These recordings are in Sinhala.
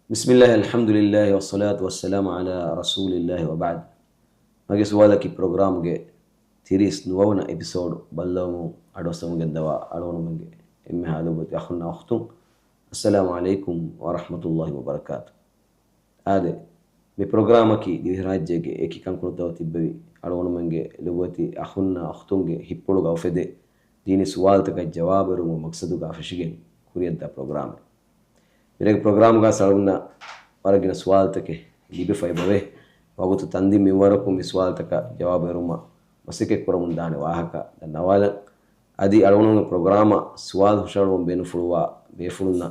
بسم الله الحمد لله والصلاة والسلام على رسول الله وبعد. ماගේ සුවාලකි ප්‍රෝග්‍රෑම්ගේ තිරිස් නුවවන එපිසෝඩ් බල්ලවමු අඩොස්සමුගේ දවා අලවනුමගේ එම්ම හාලුබති අහුන්න අහතුම් අස්සලාමු අලයිකුම් වරහමතුල්ලාහි වබරකාතු. ආදේ මේ ප්‍රෝග්‍රෑමකි දිවිරාජ්‍යගේ ඒකිකම් කුරුතව තිබ්බවි අලවනුමගේ ලුබති අහුන්න අහතුම්ගේ හිප්පොළු ගවෆෙදේ දීනි සුවාල්තක ජවාබරුම මක්සදුගා ෆෂිගෙන් කුරියද්දා ප්‍රෝග්‍රෑම් मेरे प्रोग्राम का सड़ना वरगिन सवाल तक लिबे फैबवे वगुत तंदी मिवरकु मिसवाल तक जवाब रुमा मसिके कुरमुंदाने वाहक नवाल अदि अळवणुंग प्रोग्राम सवाल हुशळवं बेनु फुळवा बेफुळुना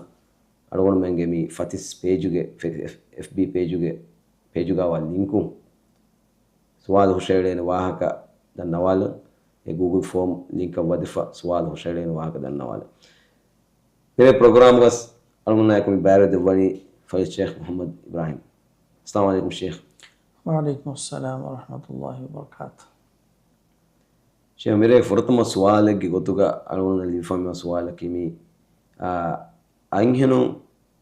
अळवणु मेंगे मी फतिस पेजुगे FB पेजुगा वा लिंकु सवाल हुशळेने वाहक नवाल ए गूगल फॉर्म लिंक वदिफा सवाल हुशळेने वाहक नवाल मेरे प्रोग्राम का अलमनायकुम बारद वनी फैज शेख मोहम्मद इब्राहिम. अस्सलाम वालेकुम शेख. वालेकुम अस्सलाम व रहमतुल्लाहि व बरकातुह. शेख मेरे फुरतम सवाल की गोतुगा अलमना लिफाम सवाल की मी अंगेनु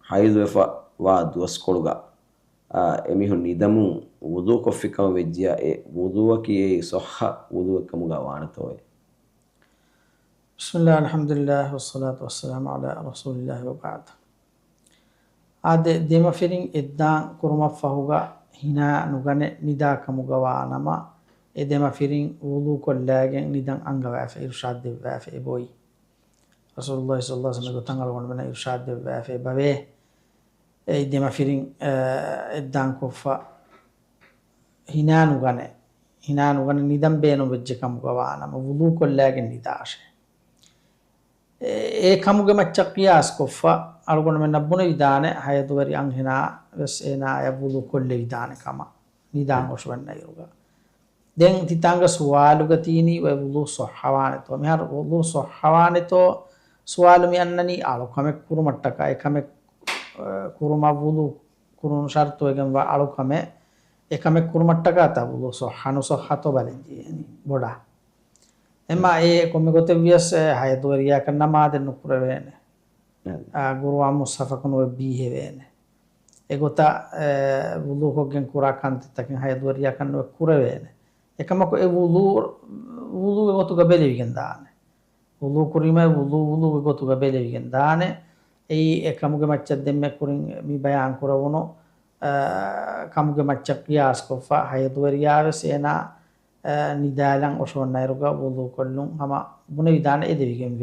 हाइद वेफा वा दुस कोलुगा एमिहु निदमु वुदु को फिकम वेज्जिया ए वुदु की ए सह वुदु कमुगा वानतोय. बिस्मिल्लाह अल्हम्दुलिल्लाह वस्सलातु वस्सलामु अला रसूलिल्लाह व बाद. आदे देमा फिरिंग इद्दां कुरमा फहुगा हिना नुगने निदा कमुगवा नमा ए देमा फिरिंग वुदु को लागे निदं अंगवा फे इरशाद दे फे बोई रसूलुल्लाह सल्लल्लाहु अलैहि वसल्लम तंगल वन बना इरशाद दे फे बवे ए देमा फिरिंग इद्दां को फ हिना नुगने निदं बेनो वज्जे कमुगवा नमा वुदु को लागे निदाशे ए कमुगे मच्चा क़ियास कोफ़ा अरगुन में नब्बुने विधाने हायदुवरी अंगहिना वसेना या वुदु कोल्ले विधाने कमा निदान ओशवन नहीं होगा दें तितांग सवाल गतीनी व वुदु सोहवाने तो मेहर वुदु सोहवाने तो सवाल में अन्ननी आलो कमे कुरुमट्टा का एक कमे कुरुमा वुदु कुरुन शर्त वेगम व आलो कमे एक कमे कुरुमट्टा का था वुदु सोहानो सोहातो बालेंजी बोड़ा එම ඒ කොමිගොත වියස් හයදුවරියා කරන මාද නුකුර වේන ගුරුවා මුස්සෆකනු බීහෙ වේන එගොත වුදු හොගෙන් කුරා කන්ත තකින් හයදුවරියා කරන කුර වේන එකමක ඒ වුදු ගොතු ගබෙලෙවිගෙන් දාන වුදු කුරීම වුදු ගොතු ගබෙලෙවිගෙන් දාන ඒ එකමුගේ මච්ච දෙම්මෙ කුරින් මි බයන් කරවුණු කමුගේ මච්ච ක්‍රියාස් කොෆා හයදුවරියා වසේනා නිදාලන් ඔෂොන්නයිරුගා වුදු කොල්ලුන් හම බුන විදාන එදෙවිගෙන්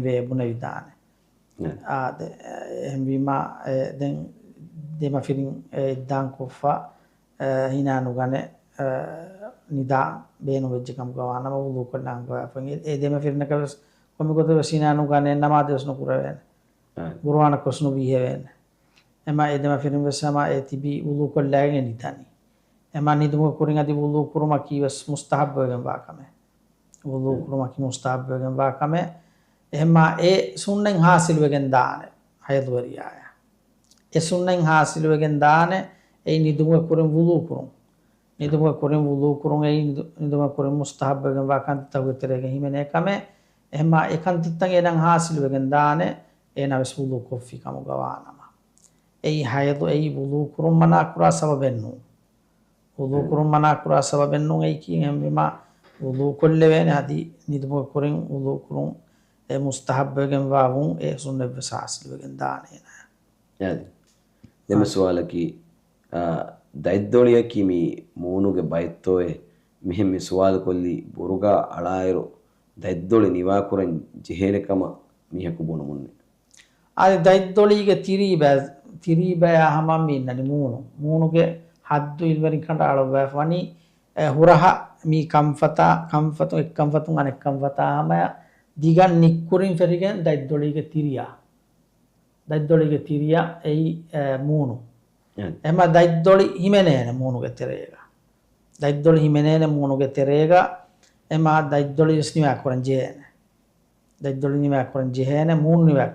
වේ බුන විදාන ආද එම්විමා දැන් දෙම ෆිරින් ඉද්දාන් කොෆා හිනානු ගනේ නිදා බේනු වෙජ්ජකම් ගවානම වුදු කොල්ලන් ගවා පංගේ ඒ දෙම ෆිරින කවස් කොමිගොත වසිනානු ගනේ නමාදස් නුකුර වෙන බුරවාන කොස්නු බිහෙ වෙන එම ඒ දෙම ෆිරින් වසම ඒ තිබි වුදු කොල්ලගේ නිදානි එමා නිදුම කුරින් අදි වුදු කුරුම කීවස් මුස්තහබ් වෙගෙන් වාකමේ වුදු කුරුම කී මුස්තහබ් වෙගෙන් වාකමේ එහම ඒ සුන්නෙන් හාසිල් වෙගෙන් දාන හයදුවරියාය ඒ සුන්නෙන් හාසිල් වෙගෙන් දාන ඒ නිදුම කුරින් වුදු කුරුම් ඒ නිදුම කුරින් මුස්තහබ් වෙගෙන් වාකන්ත තවතරගේ හිමනේ කමේ එහම ඒකන්තත්තන් එනන් හාසිල් වෙගෙන් දාන ඒ නවස් වුදු කොෆි කම ගවානම ඒ හයදු ඒ වුදු කුරුම් මනා කුරා සබබෙන්නු වුදු කුරුම් මනා කුරා සබබෙන්නු ඒ කියෙන් එම්මා වුදු කොල්ල වෙන හදි නිදුම කුරින් වුදු කුරුම් ඒ මුස්තහබ් වෙගෙන් වාවුන් ඒ සුන්නත් වසාසිල් වෙගෙන් දානේ නා යදි දෙම සවාලකි දයිද්දෝලිය කිමි මූනුගේ බයිත්තෝයේ මෙහෙම සවාල කොල්ලි බොරුගා අලායරු දයිද්දෝලි නිවා කුරන් ජෙහෙනකම මිහකු බොන මුන්නේ ආ දයිද්දෝලිගේ තිරීබෑ හමම් මින්නනි මූනුගේ හද්දු ඉල්වරින් කණ්ඩ අලවෑ වනි හුරහ මී කම්ෆතු එක් කම්ෆතුන් අනෙක් කම්ෆතාම දිගන් නික්කුරින් ෆෙරිගෙන් දයිද්දොලිගේ තිරියා එයි මූණු එම දයිද්දොලි හිමෙනේන මූණුගේ තෙරේග දයිද්දොලි හිමෙනේන මූණුගේ තෙරේග එම දයිද්දොලි ස්නිවා කරන් ජේන මූණු නිවා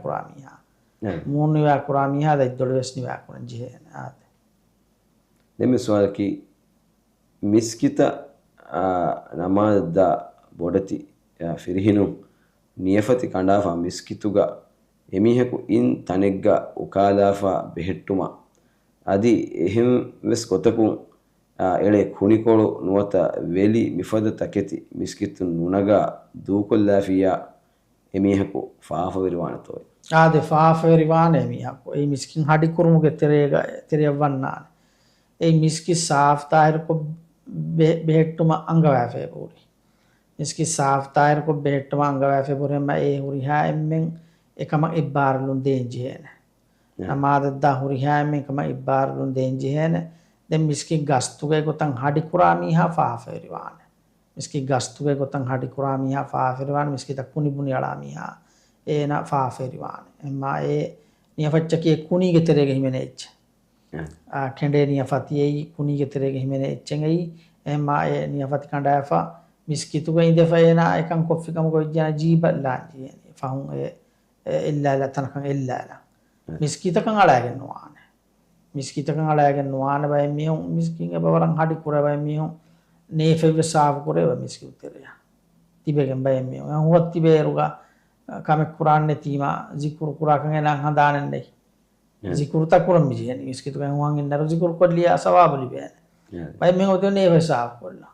කරා මිහා දයිද්දොලි ස්නිවා කරන් ජේන ආද දෙමෙ සවාලකි මිස්කිත නමාද බොඩති ෆිරිහිනු නියෆති කණ්ඩාෆා මිස්කිතුග එමිහෙකු ඉන් තනෙග්ග උකාලාෆා බෙහෙට්ටුමා අදි එහෙම වෙස් කොතකුන් එಳೆ කුනිකොළු නුවත වෙලි මිෆද තකෙති මිස්කිතුන් නුනගා දූකොල්ලාෆියා එමිහෙකු ෆාෆවිරවානතෝයි ආදේ ෆාෆෙරිවානේ මියකෝ ඒ මිස්කින් හඩි කුරුමුගේ තෙරයවන්නාන ඒ මිස්කි සාෆ්තාහිරකො බෙහෙට්ටුම අංගවැෆේ පූරි මිස්කි සාෆ්තාහිරකො බෙහෙට්ටුම අංගවැෆේ පුරෙම ඒ හුරිහා එම්මෙන් එකම ඉබ්බාරලුන් දේන්ජිහෙන නමාදද්දා හුරිහා එම්මෙන් එකම ඉබ්බාරලුන් දේන්ජිහෙන දැන් මිස්කි ගස්තුගේ ගොතන් හඩි කුරාමීහා ෆාෆෙරිවාන මිස්කි ගස්තුගේ ගොතන් හඩි කුරාමීහා ෆාෆෙරිවාන මිස්කි තකුනි බුනි අලාමීහා ඒන ෆාෆෙරිවාන එම්මා ඒ නියෆච්චකේ කුණීගේ තෙරේගේ හිමෙනෙච්ච කෙන්ඩේ නියෆතියයි කුණීගේ තෙරේගේ හිමෙනෙච්චෙයි එම්මා ඒ නියෆති කණ්ඩායෆා මිස්කිතුගේ ඉඳෆේන එකන් කොෆිකම කොජ්ජන ජීබල්ලා ජීනේ ෆහුන් ඉල්ලාලා තනකන් ඉල්ලාලා මිස්කිතකන් අලයගෙනවාන මිස්කිතකන් අලයගෙනවාන බය මියුන් මිස්කින්ගේ බවරන් හඩි කුර බය මියුන් නේෆෙව සාව කුරේ මිස්කි උතරියා තිබෙගෙන් බය මියුන් හොත් තිබේරුගා කමෙක් කුරාන්නේ තීමා zikr කුරාකන් එනන් හදානන්නේ zikr තකුරම් මිජියනි මිස්කිතු කන් වං ඉන්නර zikr කොල්ලියා සවාබලි බෑ බය මෙ ඔතේ නේෆෙ සාව කොල්ලා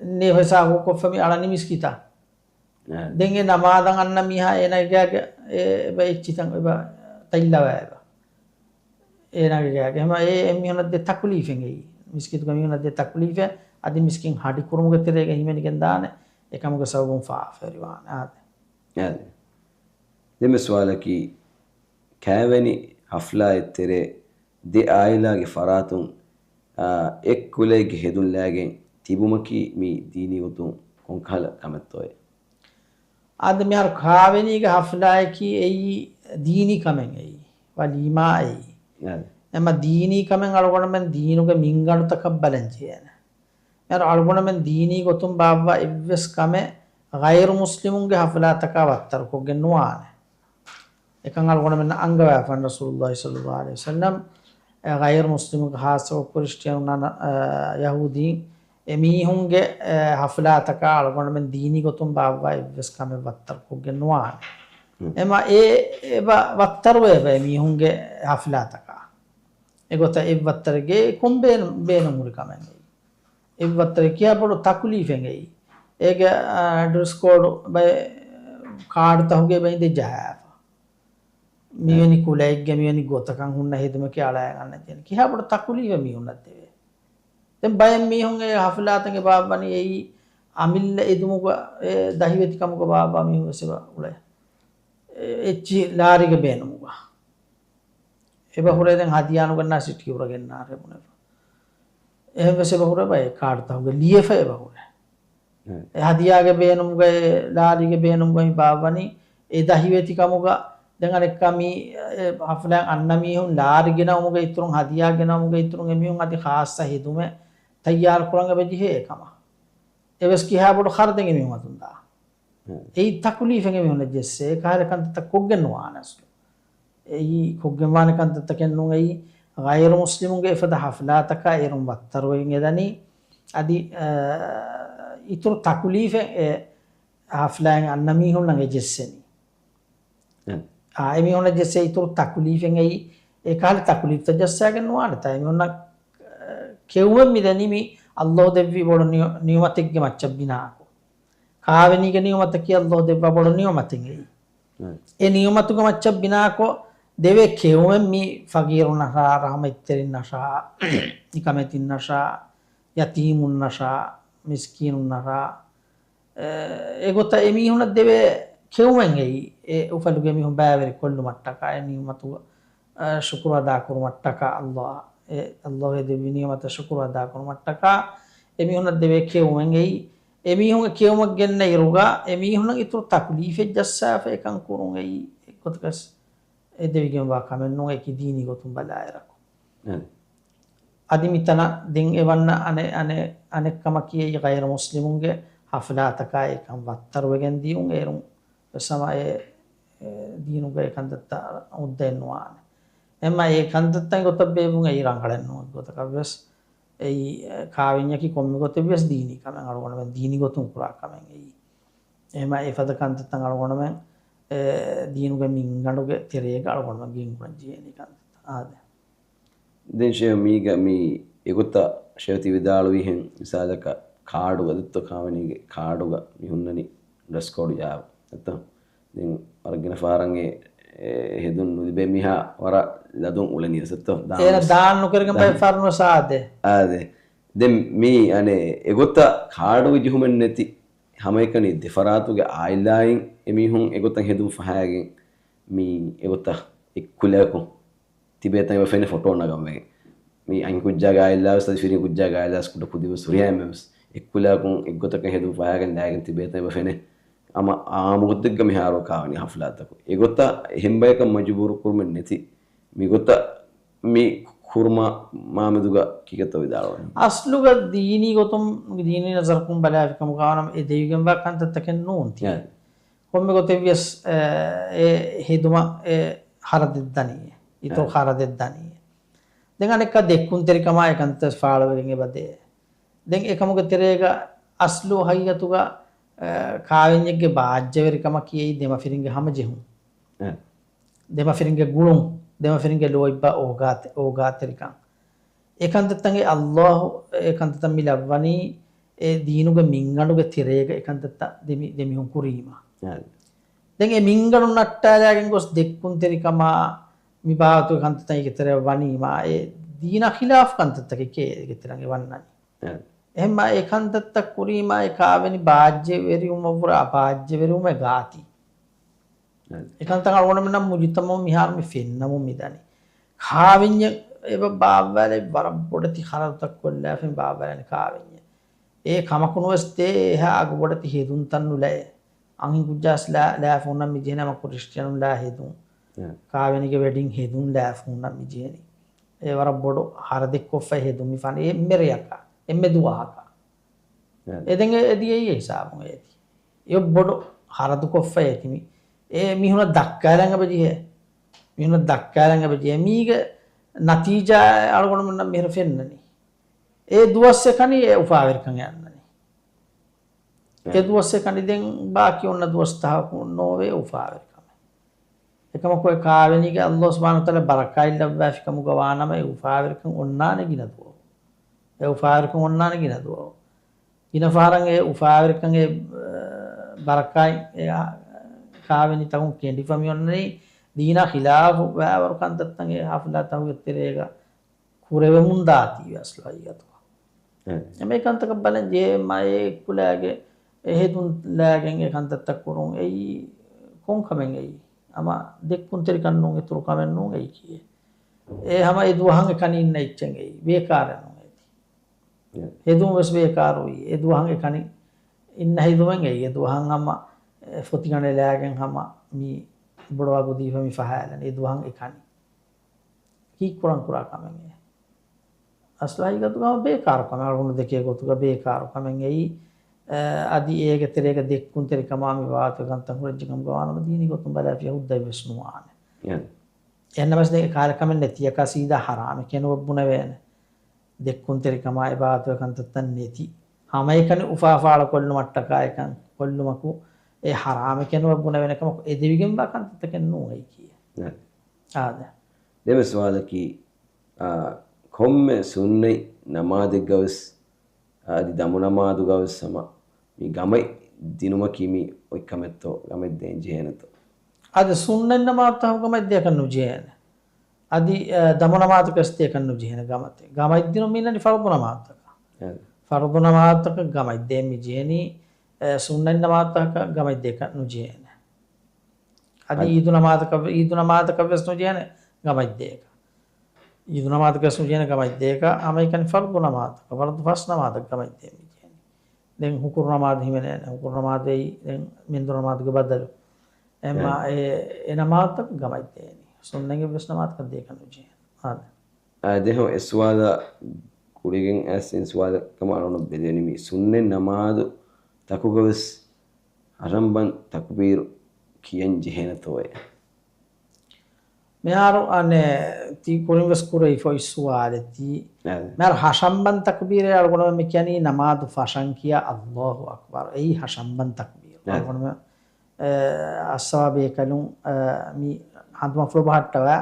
නේෆෙ සාව කොෆමි අලනි මිස්කිතා දෙංගේ නමාදන් අන්න මිහා එන ගෑගේ ඒ බෙච්චිතන් ඔබ තයිල්ලවෑව ඒනගේ ගෑගේ හැම ඒ එමිහුන දෙ තකුලීෆෙන් එයි මිස්කිතු කමිහුන දෙ තකුලීෆෙ අදි මිස්කින් හඩි කුරුමුගේ තෙරේගේ හිමෙනිකෙන් දාන එකමුගේ සවුම් ෆාෆරිවාන ආද දෙම සවාලකි කෑවැනි හෆ්ලා එත්තරේ දෙ ආයිලාගේ ෆරාතුන් එක් කුලේගේ හෙදුන්ලෑගෙන් තිබුමකි මී දීනිගුතුන් කොංකල කමැත්තෝය ආද මෙහර කාවෙනීගේ හෆ්ලායකි එයි දීනි කමෙන් එයි වලීමා එයි එම දීනි කමෙන් අලගොනමෙන් දීනුගේ මින්ගණු තකබ්බලන් කියන මෙහර අලගොනමෙන් දීනි ගොතුම් බාවවා ඉව්වස් කමේ ගෛර් මුස්ලිමුන්ගේ හෆලා තකවත්තර කොගෙන් නුවාන එකන් අලගොනමෙන් අංගවැෆන් රසූලුල්ලාහි සල්ලල්ලාහු අලයිහි වසල්ලම් ගෛර් මුස්ලිමුගේ හාසෝ ක්‍රිස්තියානුන යහූදී එමිහුන්ගේ හෆලා තක අලගොනමෙන් දීනි ගොතුම් බාවවා ඉව්වස් කමේ වත්තර කොගෙන් නුවාන එම ඒ වත්තර වේ එමිහුන්ගේ හෆලා තක එගොත ඒ වත්තරගේ කොම්බේන බේන මුරි කමෙන් ඒ වත්තර කියා බඩ තකුලීෆෙන් එයි ඒක ඩ්‍රෙස් කෝඩ් බය කාඩ් තහුගේ බයින්ද ජාව මියනි කුලයිග්ගේ මියනි ගොතකන් හුන්න හෙදම කියලා ගන්න තියෙන කියා බඩ තකුලීව මියුන්නත් දෙවේ දැන් බයෙන් මියුන්ගේ හෆලාතගේ බාබනි එයි අමිල්ල එදුමුග දහිවෙති කමුග බාබා මියුසෙව උලය එච්චි ලාරිගේ බේනමුග එබ හොරේ දැන් හදියානු ගන්න සිටි උරගෙන ආරෙමුනේ එහෙම වෙසෙ බහුර බය කාඩ් තහුගේ ලියෆේ බහුර හදියාගේ බේනුම්ගේ ලාරිගේ බේනුම්ගේ බාවනි ඒ දහිවෙති කමුග දැන් අනෙක්කමි හෆලන් අන්නමිහුන් ලාරිගෙන උමුගේ ඉතුරුන් හදියාගෙන උමුගේ ඉතුරුන් එමිහුන් අති ખાસ හිදුම තයාර කුරංග බෙජිහෙ එකම එවස් කියා බඩ khardenge එමිහුන් අතුන්දා ඒ තකුලීෆෙන් එමිහුන් ජෙස්සේ කාරකන්ත තකොග්ගෙන වානස් ඒ කොග්ගෙන වානකන්ත තකෙන්නුන් ඒ ගෛර් මුස්ලිමුන්ගේ ෆද හෆලා තක එරුම් වත්තර වෙන් එදනි අදි ඉතුරු තකුලීෆෙන් හෆලන් අන්නමිහුන් ළඟ ජෙස්සෙනි එමිහුන් ජෙස්සේ ඉතුරු තකුලීෆෙන් ඒ කාලේ තකුලීෆ් තජස්සගෙන වාන තයි එමිහුන් කෙව්වෙන් මිදනිමි අල්ලාහ් දෙවි බොඩ නියමතෙක්ගේ මච්ච බිනාකෝ කාවෙනීගේ නියමත කිය අල්ලාහ් දෙව්වා බොඩ නියමතෙන් ඒ නියමතුගේ මච්ච බිනාකෝ දෙවේ කෙව්වෙන් මි ෆගීරුනහා රහමෙත්තරින්නෂා නිකමෙතින්නෂා යතීමුන්නෂා මිස්කීනුන්නහා ඒගොත එමිහුන දෙවේ කෙව්වෙන් ඒ උෆලුගේ මිහුන් බෑවරි කොල්ලු මට්ටක ඒ නියමතු ශුක්‍ර අදා කරු මට්ටක අල්ලාහ් අල්ලාහ් දෙවි නියමත ශුක්‍ර අදා කරු මට්ටක එමිහුන දෙවේ කෙව්වෙන් එමිහුන් කෙව්මක් ගෙන්න ඉරුගා එමිහුන ඉතුරු තක්ලීෆෙ ජස්සාෆ එකන් කුරුන් කොතකස් ඒ දෙවිගෙන් වා කමෙන් නෝ එකි දීනි ගොතුම් බලායරකෝ අදිමිතන දින් එවන්න අනෙක්කම කියේ ගෛර මුස්ලිමුන්ගේ හෆලා තකා එකම් වත්තර වෙගෙන් දියුන් ඒරුම් සමය දීනුගේ කන්දත්ත උද්දෙන්වාන එම ඒ කන්දත්තන් ගොත බේවුන් ඒ රංගලන්නෝ ගොතකවස් ඒ කාවිඤ්ඤකි කොම්මි ගොතෙවස් දීනි කමෙන් අරගොන දීනි ගොතුම් පුරා කමෙන් එහෙම ඒ ෆද කන්දත්තන් අරගොන මෙන් දීනුගේ මින්ගඩුගේ තිරේක අලුගොනම ගින්ගුණ ජීනිකන්ත ආද දැන් ෂේ මීග මී එගොත ෂේති විදාලු විහෙන් විසාලක කාඩුග දත්ත කාවනීගේ කාඩුග මිහුන්නනි ඩ්‍රස් කෝඩ් යාව නැත්තම් දැන් අරගෙන ෆාරන්ගේ හෙදුන් නුදිබේ මිහා වර ලදුන් උලනිය සත්තෝ ඒන දාන්නු කරගෙන බයි ෆර්ම සාදේ ආදේ දැන් මී අනේ එගොත කාඩුග ජුහුමන් නැති හැම එකනි දෙෆරාතුගේ ආයිලායින් එමිහුන් එගොතන් හෙදුන් ෆහාගෙන් මී එගොත එක්කුලකෝ තිබේතන් වෙෆෙන ෆොටෝ නගම්මගේ මේ අං කුජ්ජා ගායිලා ස්තයි ෆිරි කුජ්ජා ගායිලා ස්කුඩ පුදිව සුරියම්මස් එක්කුලකුන් එක්ගොතක හෙදුන් ෆහාගෙන් දාගෙන තිබේතන් වෙෆෙන ama ආමුගොද්දග මිහාරෝ කාවනි හෆ්ලාතකෝ ඒගොත එහෙම්බයක මජබූරු කුරුමෙන් නැති මිගොත මේ kurma mameduga kiketo vidalwa asluga dini gotum dini nazarkum balaafikam qaanam e devigam wa kanta taken nunti komme gote vies e heduma e haradeddani ito haradeddani den anekka dekkun terikama ekanta faalawegen e bade den ekamuga terega aslu hayyatuga කාවෙන්ජෙක්ගේ බාජ්‍යවරිකම කියයි දෙමෆිරින්ගේ හැම ජෙහුම් දෙමෆිරින්ගේ ගුළුම් දෙමෆිරින්ගේ ලෝයිබ්බා ඕගාතරිකම් ඒකන්තත්තන්ගේ අල්ලාහ් ඒකන්තත්තන් මිලවනි ඒ දීනුගේ මින්ගණුගේ තිරේක ඒකන්තත්ත දෙමිහුම් කුරීම දැන් ඒ මින්ගණු නට්ටාලයන් ගොස් දෙක්කුන් තරිකම මිබාතු ඒකන්තත්තන් ඒකතර වනීම ඒ දීන ඛිලාෆ් කන්තත්තකේ ඒකතරන්ගේ වන්නනි එහෙම ඒකන්තත්ත කුරීම ඒකාවෙනි බාජ්‍ය වෙරියුම වර අපාජ්‍ය වෙරියුම ගාති ඒකන්තක අරගොනම නම් මුජිතම මිහාරම ෆෙන්නම මිදනි කාවිඤ්ඤ එබ බාවවල බරබොඩති kharatak කොල්ලා ෆෙන් බාවවල කාවිඤ්ඤ ඒ කමකුණවස්තේ එහා අගබොඩති හේදුන් තන්නුලේ අංගි කුජ්ජාස්ලා ලා ෆෝනම් මිජේනම ක්‍රිස්තියානුලා හේදුන් කාවෙනිගේ වෙඩින් හේදුන් ලා ෆෝනම් මිජේනි ඒ වරබොඩ හරදෙක් කොෆ හේදුන් මිෆාන ඒ මෙරියකා එම්මෙ දුවාක එදෙන් එදියේ හිසාබුන් ඒති ඒ බොඩ හරදු කොෆ ඒතිමි ඒ මිහුන දක්කාලංග බජියේ මිහුන දක්කාලංග බජියේ මීග නතිජා අරගොනම නම් මෙහෙර ෆෙන්නනි ඒ දුවස්සේ කනි ඒ උපාවර්කන් යන්නනි ඒ දුවස්සේ කනි දෙන් බාකි ඔන්න දුවස්තා නෝවේ උපාවර්කම එකම කොයි කාවෙනිගේ අල්ලාහ් සුබ්හානහු තාලා බරකයිල් ලබ්වාෆිකම ගවානම ඒ උපාවර්කන් ඔන්නානේ ගිනතුව ඒ උපාවර්කන් ඔන්නානේ ගිනතුව ගින ෆාරන් ඒ උපාවර්කන් ඒ බරකයි කාවෙනි තවුන් කෙන්ඩි ෆමියොන්නේ දීනා ඛිලාෆ වෑවර කන්තත්තන්ගේ හෆ්ලා තවුගේ තිරේක කුරෙවමුන් දාති වස්ලයියතු මේකන්තක බලන් ජේ මයේ කුලාගේ එහෙදුන් ලාගෙන් ඒ කන්තත්ත කුරුන් එයි කොන් කමෙන් එයි අම දෙක්කුන් තරිකන්නුන් ඉතුරු කමෙන්නුන් එයි කියේ ඒ හැම ඒ දුවහන් එකනින් ඉච්චෙන් එයි වේකාරනුන් එයි හෙදුන් වස් වේකාරුයි ඒ දුවහන් එකනි ඉන්න හෙදුන් එයි ඒ දුවහන් අම්ම ෆොතිගනේ ලාගෙන් හැම මී බොඩවා ගොදී ෆමි ෆහාලන ඒ දුවහන් එකනි කී කුරන් කුරා කමෙන් එයි අස්ලයි ගතුගම බේකාරකම අරුණු දෙකේ ගොතුග බේකාරකමෙන් එයි අදි ඒක තෙරේක දෙක්කුන් තෙරිකමාමි වාත ගන්තන් හොරජ්ජකම් ගවානම දීනි ගොතුම් බලාපිය උද්දයි විශ්නුවාන එන්නමස් දෙක කාලකමෙන් නැතිය කසීදා හරාම කෙනව බුන වේන දෙක්කුන් තෙරිකමායි වාත ගන්තත්තන් නැති හැම එකනේ උෆාෆාල කොල්ලු මට්ටකායකන් කොල්ලුමකු ඒ හරාම කෙනව බුන වෙනකම ඒ දෙවිගෙන් බකන්තතකෙන් නෝයි කිය ආද දෙමස් වාදකි komme sunnai namade gawas adi damu namadu gawas sama mi gamai dinuma kimi oikametto gamai den jehenato adi sunnai namadu gamai de kannu jehena adi damu namadu kaste kannu jehena gamate gamai dinu minani fardu namadu gamai de mi jeheni sunnai namadu gamai de kannu jehena adi idu namadu kavesnu jehena gamai de Eid नमाज का सुजन का मत देगा हमें कन फर्द नमाज का फर्द फर्स्ट नमाज का मत दे मिजन दें हुकुर नमाज ही मैंने हुकुर नमाज दे दें मिंदु नमाज के बदल एमा ए नमाज तक गमत दे सुनने के बस नमाज का देखा मुझे हां देखो इस वाला कुड़िगें एस इन वाला कमाल न बेदेनी मी सुनने नमाज तक को बस हरमबन तकबीर कियन जहन तो है මෙහාරු අනේ ති කොරින්වස් කුරයි ෆොයිස්වාලති මර හෂම්බන් තක්බීර අරගොනම මේ කියන්නේ නමාදු ෆෂන් කියා අල්ලාහු අක්බර් ඒ හෂම්බන් තක්බීර අරගොනම අස්සවාබේ කලුන් මි හඳුම ෆ්ලෝ බහට්ටවා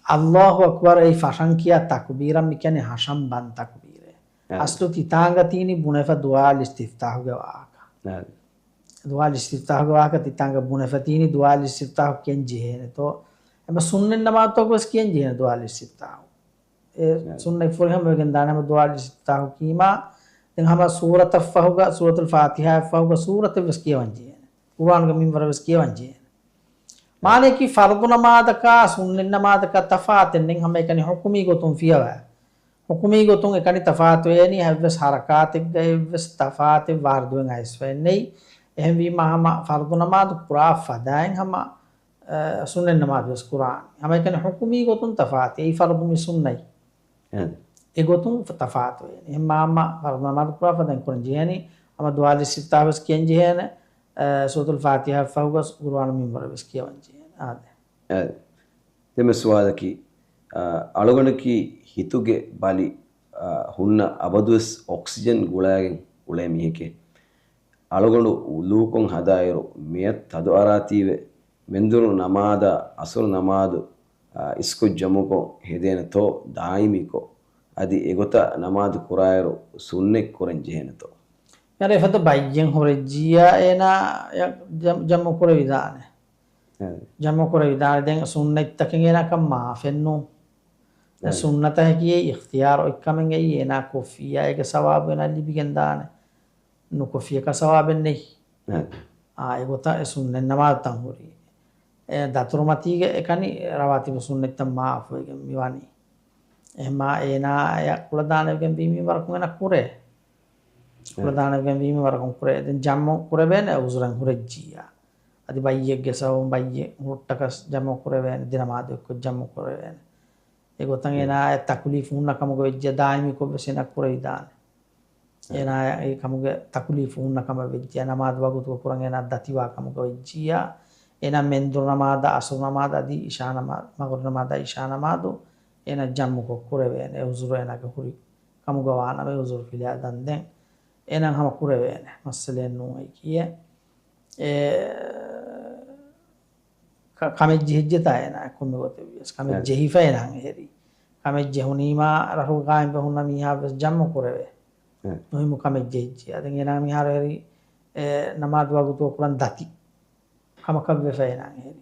අල්ලාහු අක්බර් ඒ ෆෂන්කියා තක්බීරම් මිකනේ හෂම් බන් තක්බීරේ අස්ලු තිතාංග තීනි බුනෆ දුආල් ඉස්තිෆ්තාහ් ගවාක දුආල් ඉස්තිෆ්තාහ් ගවාක තිතාංග බුනෆ තීනි දුආල් ඉස්තිෆ්තාහ් කෙන් ජීහෙන තෝ එම සුන්නෙන් නමාත් තොකස් කෙන් ජීහෙන දුආල් ඉස්තිෆ්තාහ් ඒ සුන්නෙ ෆුල්හම වෙගෙන් දානම දුආල් ඉස්තිෆ්තාහ් කීමා දැන් හම සූරත ෆහුගා සූරතුල් ෆාතිහා ෆහුගා සූරත වස් කියවන් ජීහෙන කුර්ආන් ග මින්වර වස් කියවන් ජීහෙන माने की फर्दु नमाज का सुन्नत नमाज का तफात नहीं हमें कने हुक्मी को तुम फिया हुक्मी को तुम कने तफात वे नहीं है हरकत गए वस तफात वारदु गाइस वे नहीं हम भी मा फर्दु नमाज पूरा फदाएं हम सुन्नत नमाज वस कुरान हमें कने हुक्मी को तुम तफात ये फर्दु में सुन्नत ये को तुम तफात वे हम मा फर्दु नमाज पूरा फदाएं कुरान जी नहीं हम दुआ लिस्ता वस किन जी है සූතුල් ෆාතිහා ෆෞගස් කුර්ආන මින්බර වස් කියවන්ජි ආද තෙම සුවාදකි අලගණකි හිතුගේ බලි හුන්න අබදුස් ඔක්සිජන් ගුලාගෙන් උලේ මියකේ අලගණු ලූකොන් හදායරු මියත් තද ආරාතීවේ මෙන්දුරු නමාද අසුරු නමාදු ඉස්කු ජමුකෝ හෙදෙනතෝ දායිමිකෝ අදි එගොත නමාදු කුරායරු සුන්නෙක් කුරන් ජෙහෙනතෝ यार ये तो बाइजिंग हो रही जिया ये ना जम्मू को विधान है जम्मू को विधान देंगे सुन्नत तकेंगे ना कम माफिन्नो सुन्नत है कि ये इख्तियार और कमेंगे ये ना कोफिया एक सवाब है ना लिबी गंदान नो कोफिया का सवाब नहीं ये होता है सुन्नत नमाज तंग हो रही है दातुरमती के कनी रवाती में सुन्नत तम माफ हो गए मिवानी मा ये ना या कुलदान के बीमी वर्क में ना कुरे प्रधान गंभीर वर्गों कुरे दिन जामो कुरे बेन उजरंग कुरे जिया अति बाइये गेसाओ बाइये मुट्टकस जामो कुरे बेन दिनमाद को जामो कुरे बेन एक होतंगे ना तकलीफ उन नकम को जदाइमी को बसे न कुरे दान ये ना एक हम के तकलीफ उन नकम विद्या नमाद वगुत को कुरंगे ना दतिवा कम को जिया ये ना मेंदुर नमाद असुर नमाद आदि ईशान नमाद मगर नमाद ईशान नमादो ये ना जामो को कुरे बेन उजर ना के कुरी कम को वाना में उजर फिलिया दंदे एना हम कुरे वेने मसले नु है कि कमे जिहजता है ना कोमे होते बिस कमे जहीफा है ना हेरी कमे जहुनीमा रहो गायम पे हुना मिया बस जम्मो कुरे वे नो ही कमे जिहज अदंगे ना मिया हेरी नमाज वागु तो कुरान दाती कम कबे फे ना हेरी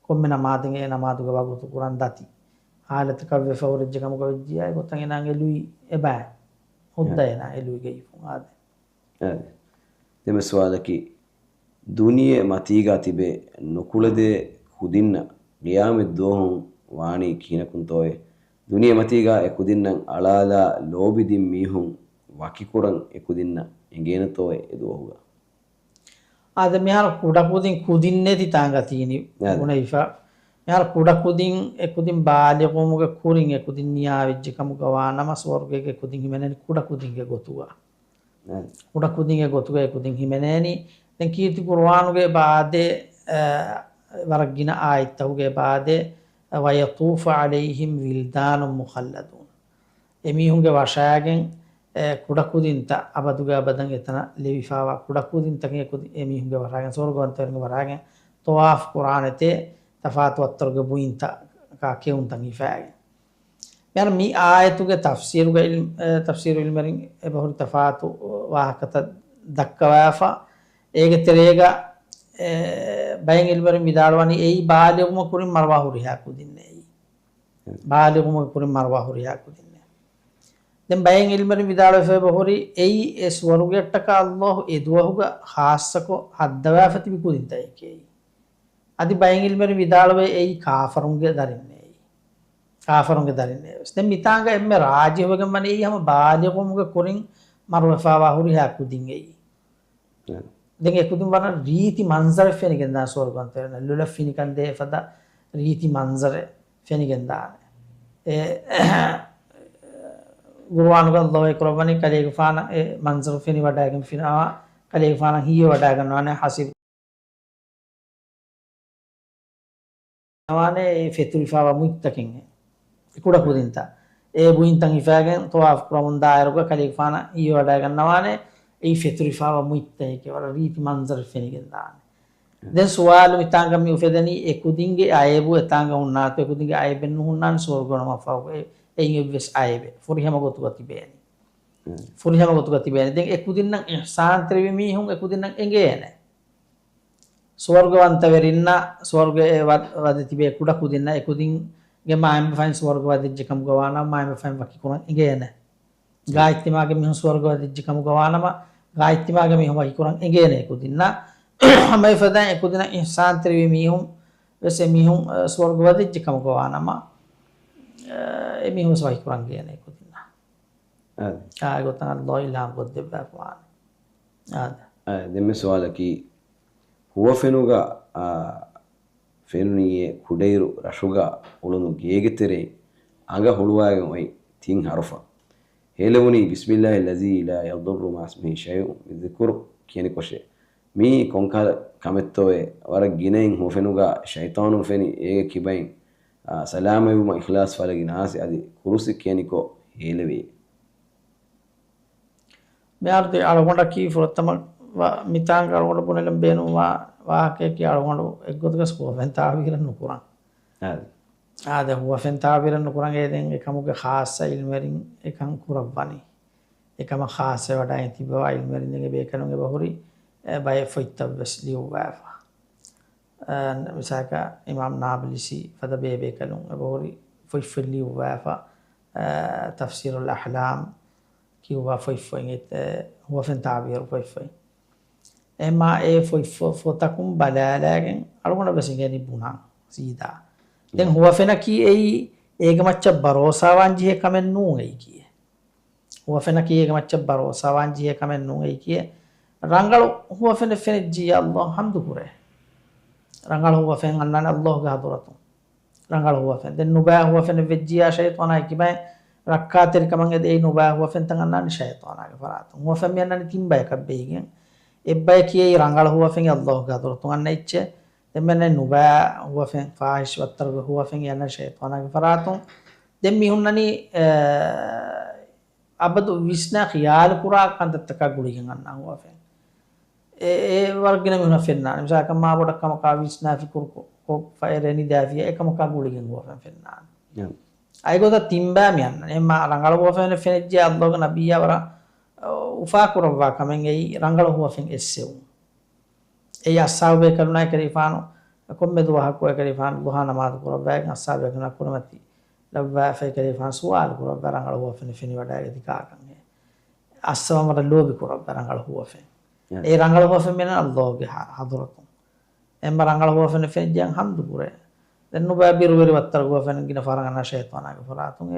कोमे नमाज दंगे नमाज को वागु तो कुरान दाती हालत कबे फौर जगम को जिया को तंगे ना गे लुई एबा होता है ना लुई गई फुआद දෙම ස්වාදකි දුනියේ මතීගා තිබේ නොකුලදේ කුදින්න ලියාමෙ දෝහුන් වාණී කීනකුන් තෝයේ දුනියේ මතීගා එකුදින්නන් අලාලා ලෝබිදින් මීහුන් වකිකුරන් එකුදින්න එගේන තෝයේ එදුවහුගා ආද මෙහර කුඩකුදින් කුදින්නේ තිතාංග තීනි ගුණයිෆා මෙහර කුඩකුදින් එකුදින් බාලියකොමුගේ කුරින් එකුදින් නියාවිජ්ජකමු ගවා නමස් වර්ගයේ එකුදින් හිමෙනනි කුඩකුදින්ගේ ගොතුවා कुड़कुदिंगे गोतुगे कुदिंग हिमेनेनी दें कीर्ति कुर्आनुगे बादे वरगिना आयतुगे बादे वयतूफ अलैहिम विल्दान मुखल्लदून एमी हुंगे वाशायगें कुड़कुदिंता अबदुगे अबदंग इतना लेविफावा कुड़कुदिन तके कुदि एमी हुंगे वरागें सोरगोंतरंगे वरागें तवाफ कुरान ते तफात वत्तरगे बुइंता काके उंतंगी फागे यार मी आयतु के तफसीर इल्मरिंग बहुत तफात वाहकत दक्कवाफा एक तेरेगा बैंग इल्मरिंग विदारवानी यही बालिगुम कुरिम मरवा हो रिहा कुदिन ने बालिगुम कुरिम मरवा हो रिहा कुदिन ने दें बैंग इल्मरिंग विदारवे बहोरी यही इस वरुगे टका अल्लाह एदुवहुगा खासको हद्दवाफति भी कुदिन ताई के अदि बैंग इल्मरिंग विदारवे यही काफरुंगे दरिन काफरोंगे दरिने उसने मितांगा एम्मे राजी होगे मने ये हम बालिगों के कुरिंग मरवफा वाहुरी है कुदिंगे देंगे कुदिंग वाला रीति मंजर फेनी गंदा सोरगंते ने लुला फेनी कंदे फदा रीति मंजर फेनी गंदा ए गुरुवान का अल्लाह एकरबनी कले गफाना ए मंजर फेनी वडागन फिना कले गफाना हियो वडागन वाने हसीब वाने फेतुरिफा वा मुक्तकिंगे कुड़कुदिंता ए बुइंतंग इफागें तो आप प्रमुंदा आयरोगा कलीफाना ये वडागन नवाने ए फेतुरिफा वा मुइत्ते के वाला रीति मंजर फेनिगंदाने දැන් සුවාලු මිතාංග මි උපෙදනි ekudinge ayebu etanga unnato ekudinge ayeben hunnan sorgonama faw එයින් වෙස් අයබේ ෆුරිහම ගොතු ගති බේනි ෆුරිහම ගොතු ගති බේනි දැන් ekudinnan ihsan ත්‍රිවි මිහුන් ekudinnan එංගේන ස්වර්ගවන්ත වෙරින්න ස්වර්ගයේ වද තිබේ කුඩ කුදින්න ekudinge මායම ෆයින් ස්වර්ග වදිජ්ජකම් ගවානම් මායම ෆයින් වකි කුණ එංගේන ගායත්තිමාගේ මිහුන් ස්වර්ග වදිජ්ජකම් ගවානම ගායත්තිමාගේ මිහුන් වකි කුණ එංගේන ekudinna hamay fadan ekudinnan ihsan ත්‍රිවි මිහුන් වෙස් මිහුන් ස්වර්ග වදිජ්ජකම් ගවානම එමිහුන් වකි කුණ එංගේන ekudinna ගොතන ලොයිලා ගොද්ද බෑපාන දෙමෙ සවාලකි huwa fenuga fenuniye kudeiru rashuga ulunu gegetere anga huluwagen oi tin harufa helewuni bismillahi allazi la yadurru ma ismihi shay'un dhikr kiyani koshe mi konkal kamettoe wara ginain huwa fenuga shaytanu feni ege kibain salama yuma ikhlas falagi nasi adi kurusi kiyani ko helewe me arde algonda ki furotama mitanga algonda bunelem benuwa ವಾಕ್ಯಕ್ಕೆ ಅಳಗೊಂಡು ಎಗ್ಗೊದಗ ಸ್ಕೋಫೆನ್ ತಾವಿರನ್ನು ಕುರಾನ್ ಆದ ಹುವಫೆನ್ ತಾವಿರನ್ನು ಕುರಾನ್ ಏದೆಂ එකමුගේ ખાસ ඉල්මරින් එකන් කුරබ්බනි එකම ખાસ වඩා තිබව ඉල්මරින් ගේ බේකනුගේ බහුරි බය ෆොයිතබස් ලියුවාෆා මිසක ඉමාම් නාබලිසි ෆද බේකනුන් බහුරි ෆොයිෆල් ලියුවාෆා තෆ්සීර් අල් අහ්ලාම් කිව්වා ෆොයිෆොයින් ಹುವෆෙන් ತಾවිර ෆොයිෆොයින් එමා ඒ ෆොතකුම් බලාලාගෙන් අලුගොන බසිගෙන බුණා සීදා දැන් හුවෆෙන කී එයි ඒක මච්ච බරෝසාවන් ජිහෙ කමෙන් නූ එයි කියේ හුවෆෙන කී ඒක මච්ච බරෝසාවන් ජිහෙ කමෙන් නූ එයි කියේ රංගල හුවෆෙන ෆෙන ජී අල්ලාහ් හම්දු කුරේ රංගල හුවෆෙන් අන්නන අල්ලාහ් ගේ හදරතු රංගල හුවෆෙන් දැන් නුබා හුවෆෙන වෙජ්ජියා ෂයිතානා කිබයි රක්කාතෙරි කමංගේ දෙයි නුබා හුවෆෙන් තන් අන්නන ෂයිතානාගේ ෆරාතු හුවෆෙන් මෙන්නන තිම්බය කබ්බේගෙන් එබ්බයි කියේ රංගල හුවෆෙන් අල්ලාහ් ගේ හදරතු අන්න ඉච්ච දෙමෙන්න නුබා හුවෆෙන් ෆාහිෂ් වත්තර හුවෆෙන් යන ෂයිතානාගේ ෆරාතු දෙම් මිහුන්නනි අබදු විස්නා ඛියාල කුරා කන්දත්තක ගුලිගෙන් අන්න හුවෆෙන් ඒ වර්ගින මිහුන ෆෙන්නා මිසක මා බොඩකම කා විස්නා ෆිකුර් කො ෆයරෙනි දාෆිය එකම කා ගුලිගෙන් හුවෆෙන් ෆෙන්නා අයගොත තිම්බා මියන්න එම්මා රංගල හුවෆෙන් ෆෙනජ්ජ අල්ලාහ් නබියා වර උෆා කුරවා කමෙන් ඒ රංගල හුවෆෙන් එස්සෙව් ඒ අස්සාබේ කරුණා කරීෆානු කොම්මෙ දුවා කෝ කරීෆාන් දුහා නමාዝ කුරවා අස්සාබේ කරුණා කුරමති ලබ්වා ෆේ කරීෆාන් සුවාල් කුරවා රංගල හුවෆෙන් ෆෙනි වඩා එදිකාකන් අස්සවමර ලෝබි කුරවා රංගල හුවෆෙන් ඒ රංගල හුවෆෙන් මෙන්න අල්ලාහ්ගේ හදරතු එම්ම රංගල හුවෆෙන් ෆෙන්ජන් හම්දු කුරේ දැන් නුබා බිරුවරි වත්තර හුවෆෙන් ගින ෆරගන ෂයිතානාගේ ෆරාතුන්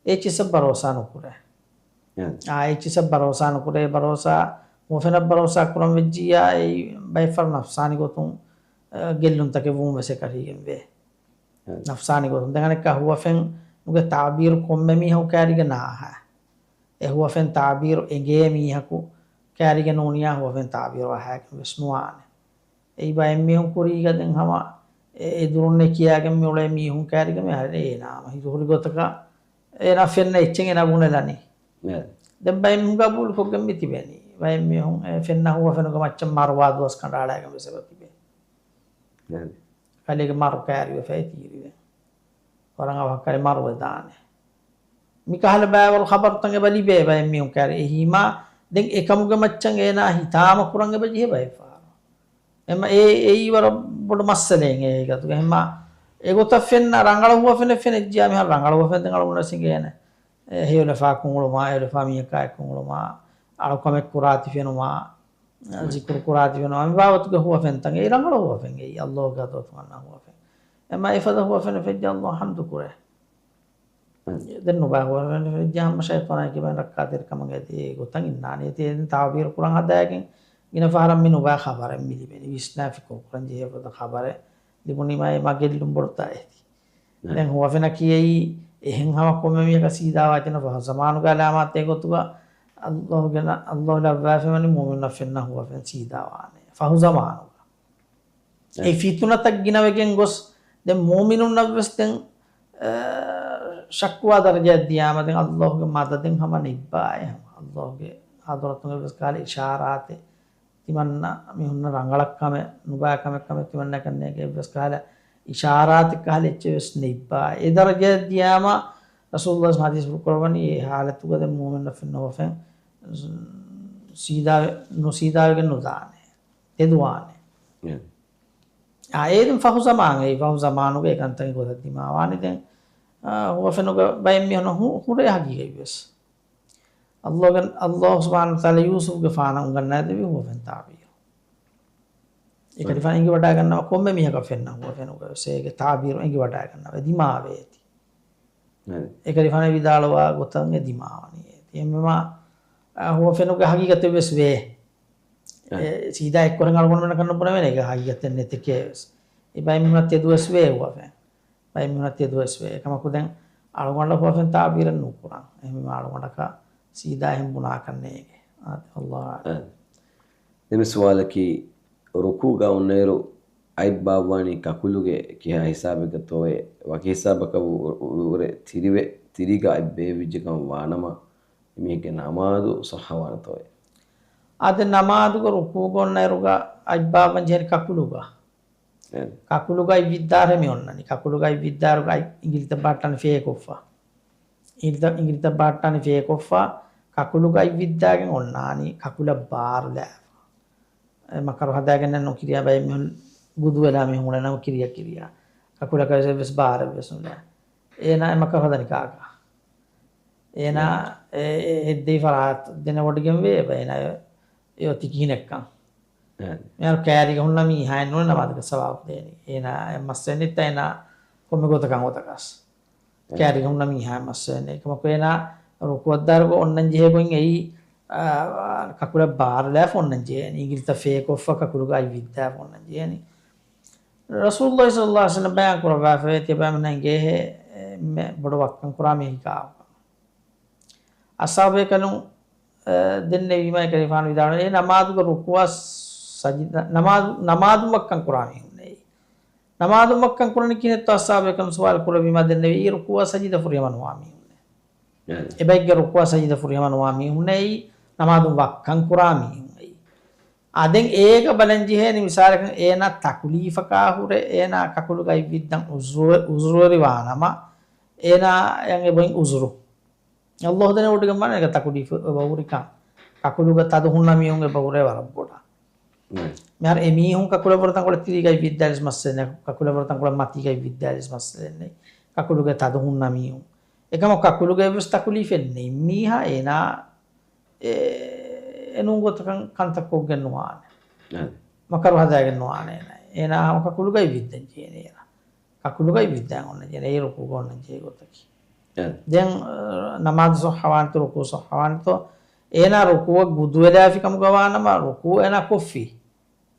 ඒ චිස බරෝසා නුකුරේ ඒ චිස බරෝසා නුකුරේ බරෝසා හුවෆෙන් බරෝසා කුරම් වෙජ්ජියා ඒ බයිෆර් නෆ්සානි ගොතුන් ගෙල්ලුන් තකේ වුම් වෙසේ කරීගෙන් වේ නෆ්සානි ගොතුන් දැන් අනක හුවෆෙන් නුගේ තාබීර් කොම්මෙ මිහු කෑරිගේ නාහ ඒ හුවෆෙන් තාබීර් එගේ මිහකු කෑරිගේ නෝනියා හුවෆෙන් තාබීර් වහක විස්නුවානේ ඒ බයෙන් මිහු කුරීග දැන් හම ඒ දුරුන්නේ කියාගෙන මෙලේ මිහු කෑරිගේ මේ හරි ඒ නාම හිතුහුලි ගොතක ඒ නෆෙන්න එච්චෙන් එන බුණලනි දැන් බයෙන් මුග බුල් කොගම් මිතිබෙනි බයෙන් මිහු ෆෙන්න හුවෆෙන් ග මච්ච මාරවා දොස් කණ්ඩාලාගෙන මෙසෙවතිබේ කලේක මාරු කෑරිගේ ෆයිතිරිද orang awak kali maru දානේ මිකහල බෑවල් ખબર තංග බලි බේ බය මියු කර එහිමා දැන් එකමුග මච්චන් එනා හිතාම කුරංග බජිහෙ බයෆා එම ඒ වර බොඩ මස්සලෙන් ඒකතු එහෙම ඒගොත ෆෙන්න රංගල හුව ෆෙන ෆෙන ජියා මෙහ රංගල හුව ෆෙන් දංගල උන සිගේන හේවල ෆා කුංගල මා හේවල ෆා මිය කයි කුංගල මා අලකම කුරාති ෆෙනමා zikr කුරාති ෆෙනමා මිවාවතුග හුව ෆෙන් තංග ඒ රංගල හුව ෆෙන් ඒ අල්ලාහ් ගතොත් මන්නා හුව ෆෙන් එම ඉෆද හුව ෆෙන ෆෙජ් අල්ලාහ් හම්දු කුරේ දැන් නුබා හුව ෆෙන ෆෙජ් හම්ම ෂයිතානා කිබන් රක්කාතෙර කමගදී ගොතන් ඉන්නානේ තේ තාවීර කුරන් හදායකින් ina faharam min uba khabare mili beni wisna fi ko kuran je fa khabare libuni mai magel dum borta eti den huwa fena kiyai ehen hawa ko me ka sida wajana fa zamanu ga alamat e gotuga allah gana allah la wafani mu'min fenna huwa fen sida wane fa hu zamanu e fituna tak ginawegen gos den mu'minun navs den shakwa daraja diyama den allah ge madaden hama nibbaye allah ge hadratun bes kale isharate තිමන්න මිහුන්න රංගලක්කම නුබාකමක්කම තිමන්න කන්නේගේ බස් කාල ඉෂාරාත් කාල එච්චස් නිබ්බා ඒ දරජ දියාම රසූලුල්ලාහ් හදීස් කරවනි ඒ حالتුගද මුමින් ෆින්නෝෆෙන් සීදාවෙන් නුදානේ එදුවානේ ආයෙදම් ෆහු සමාංගේ ෆහු සමානුගේ කන්තගේ ගොඩක් දිමාවානේ දැන් හුවෆෙනුග බයෙන් මිහන hurray හගීගෙවස් Allah subhanahu wa ta'ala Yusuf ge faana unganna devi hුවෆෙන් තාබීර ඒක රිෆාන් ඉංගි වඩා ගන්නවා කොම්මේ මිහක ෆෙන්න හුවෆෙනුග සේගේ තාබීර ඉංගි වඩා ගන්නවා දිමාවේති ඒක රිෆාන් විදාලවා ගොතන් දිමාවනේ එම්මම හුවෆෙනුග හගීගත වෙස් වේ සීදා එක් කරන් අලගොන වෙන කරන්න පුරා වෙන එක හගීගත නැතිකේ ඒ බයි මිහත් යදුවස් වේ හුවෆෙන් බයි මිහත් යදුවස් වේ එකමකු දැන් අලගොන හුවෆෙන් තාබීර නුකුරන් එම්මම අලගොනක සීදා එහෙම බුනා කන්නේ අල්ලාහ් දෙමෙ සවාලකි රුකු ගවන්නේරු අයිත් බාවානි කකුලුගේ කියා හිසාබක තෝයේ වකි හිසාබක උරේ තිරිගා ඉබ්බේ විජකම් වානම මේකේ නමාදු සහවන තෝයේ අද නමාදුක රුකු ගොන්නේරුගා අයිත් බාවන් ජෙරි කකුලුගා විද්දාරෙ මෙොන්නනි කකුලුගා විද්දාරුගා ඉංග්‍රීත බාට්ටන ෆේකොෆා ඉංග්‍රීත බාට්ටන ෆේකොෆා කකුලුගා විද්දාගෙන් ඔන්නානි කකුල බාරලා මකරු හදාගෙන නොකිරියා බයි මෙහුන් බුදු වෙලා මෙහුන නම් කිරියා කකුල කයිසෙස් බාර වෙසුනේ එනා මකරු හදනි කාකා එනා එද්දී ෆරාත් දෙන වඩගෙන් වේ බයිනා යෝ තිකිනෙක්කම් මෙයා කෑරි ගහුන්නා මී හයන් නෝන නමාදක සවාප් දෙනි එනා මස්සෙන්නිත් එනා කොම්මෙ ගොතකම් ඔතකස් කෑරි ගහුන්නා මී හය මස්සෙන්නේ කොමක එනා රුකුවද්දාරක ඔන්නන් ජෙහෙකොන් එයි kakula baarla fonnan jeeni ingilita feekoffa kakuluga ay vidda fonnan jeeni Rasulullah sallallahu alaihi wasallam bayan kuraba feeti bamnange me bodowakkan kurame hikawa asabe kanun denne wima kalifan vidana e namadu rukuwa sajida namadu makkan kurame hunne namadu makkan kurani kine to asabe kan sawal kurabima denne wi rukuwa sajida furiyaman wami hunne e bayge rukuwa sajida furiyaman wami hunne නමාදු වක්කන් කුරාමි අදෙන් ඒක බලන් ජීහෙනි මිසාලක ඒන තකුලීෆකා හුර ඒන කකුලු ගයි විද්දන් උසුරි වානම ඒන යන්ගේ බොයින් උසුරු අල්ලාහ් දන උඩ ගමන එක තකුලීෆ බවුරිකා කකුලු ග තද හුන්න මියුන්ගේ බවුරේ වරබ්බොට මෙහර එමිහුන් කකුල වරතන් කොල තිරි ගයි විද්දාලිස් මස්සෙන්නේ කකුල වරතන් කොල මති ගයි විද්දාලිස් මස්සෙන්නේ කකුලු ග තද හුන්න මියුන් එකම කකුලු ග විස් තකුලීෆෙන්නේ මීහා ඒන එනුගොතකන් කන්තක්කෝ ගන්නවානේ මකරු හදාගන්නවානේ එනා කකුලුගයි විද්දන් කියන්නේ කකුලුගයි විද්දන් ඔන්න කියන ඒ රුකු ගොන්න ජීගොතකි දැන් නමාజ్ සහවන්ත රුකු සහවන්ත එනා රුකුව බුදු වෙලාෆිකම ගවානම රුකු එනා කොෆි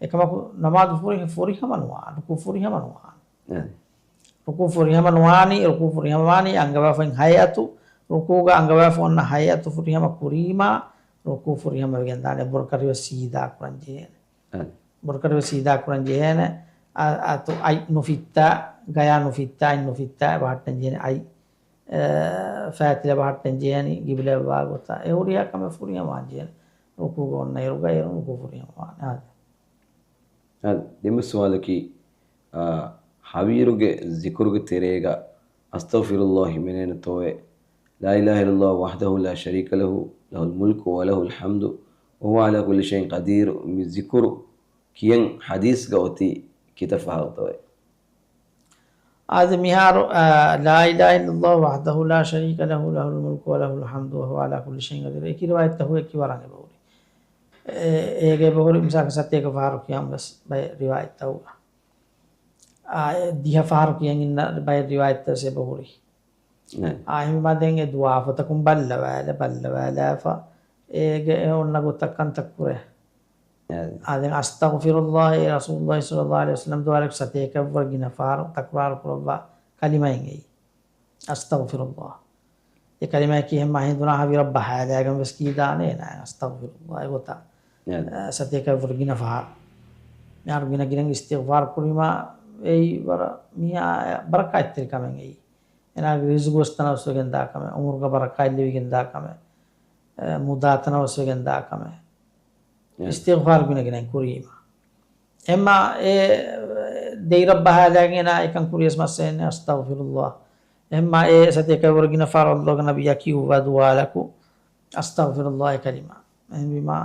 එකම නමාజ్ ෆුරි හමනවා රුකු ෆුරි හමනවා රුකු ෆුරි හමනවානි රුකු ෆුරි හමවානි අංගවෆෙන් හයතු රුකුග අංගවෆොන්න හයතු ෆුරි හම කුරීමා රුකු ෆුරි හම වෙගෙන්දානේ බොරකරිය සීදා කුරංජේන බොරකරිය සීදා කුරංජේන අතු අයි නොෆිත්තා ගයා නොෆිත්තා ඉන් නොෆිත්තා බහට්ටන් ජේන අයි ෆාතිල බහට්ටන් ජේනි ගිබල වාගොතා එහුරියා කම ෆුරි හම ජේන රුකු ගොන්න එරුගා රුකු ෆුරි හම වාන දෙමු සවාලකි හවීරුගේ zikruගේ තෙරේගා අස්තග්ෆිරුල්ලාහ් මිනෙන තෝයේ لا إله إلا الله وحده لا شريك له له الملك وله الحمد وهو على كل شيء قدير من ذكر كين حديث قوتي كتاب فاضوي هذا مهار لا إله إلا الله وحده لا شريك له له الملك وله الحمد وهو على كل شيء قدير एक रिवायत तो हुए कि वराने बहुरी एक बहुरी मिसाल के साथ एक फारूक याम बस भाई रिवायत तो हुआ दिया फारूक yang इन भाई रिवायत से बहुरी ආහිමි මදෙන්ගේ දුආෆතකුම් බල්ලවැල ඒගේ ඔන්න ගොතක්කන් තක්කුරේ ආදෙන් අස්තග්ෆිරුල්ලාහ රසූලුල්ලාහ් සල්ලල්ලාහු අලයිහි වසල්ලම් දුආලක් සතේක වර්ගින ෆාර තක්රාර කරවා කලිමයෙන් එයි අස්තග්ෆිරුල්ලාහ ඒ කලිමය කියෙම මහින්දුනා හවි රබ්බ හාදාගම් වස්කී දානේ නා අස්තග්ෆිරුල්ලාහ ගොත සතේක වර්ගින ෆාර යාර ගිනගින ඉස්තිග්ෆාර් කුරිමා එයි වර මියා බරකත් ත්‍රිකමෙන් එයි එනා රිස්ගොස්තන ඔස්සගෙන් දාකම උමුර්ග බරකයිල්ලි විගෙන් දාකම මුදාතන ඔස්සගෙන් දාකම istighfar gunagina kurima emma dei rabbaha lagina ikan kurias masen astaghfirullah emma sate ka wargina farallah nabiya ki wa dualaku astaghfirullah kalima bima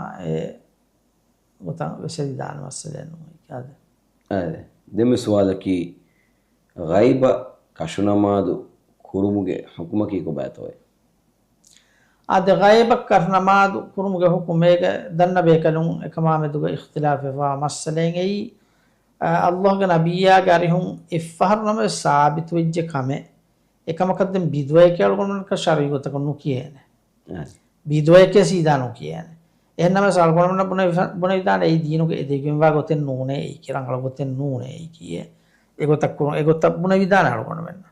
وطن بسيدان مثلا هذا دم سؤالك غيبة كشنامادو كرومجة حكمك يكباتوي هذا غيبة كشنامادو كرومجة حكمك دنا بيكلون كمان دوغا اختلاف فمثلا أي الله كنبيا قارهم إفهر نما ثابت وجه كمه එකම කද්දෙන් බිදුවයි කියලා කොනන කශාරියොත කොනු කියන්නේ බිදුවයි කිය සීදානෝ කියන්නේ එහෙනම සල්කොනන බොන විදාන ඒ දිනුගේ දෙකෙන් වා ගොතෙන් නෝනේ ඒ කිරංගල ගොතෙන් නෝනේ ඒ කියේ ඒගොත බොන විදාන අර කොන වෙන්න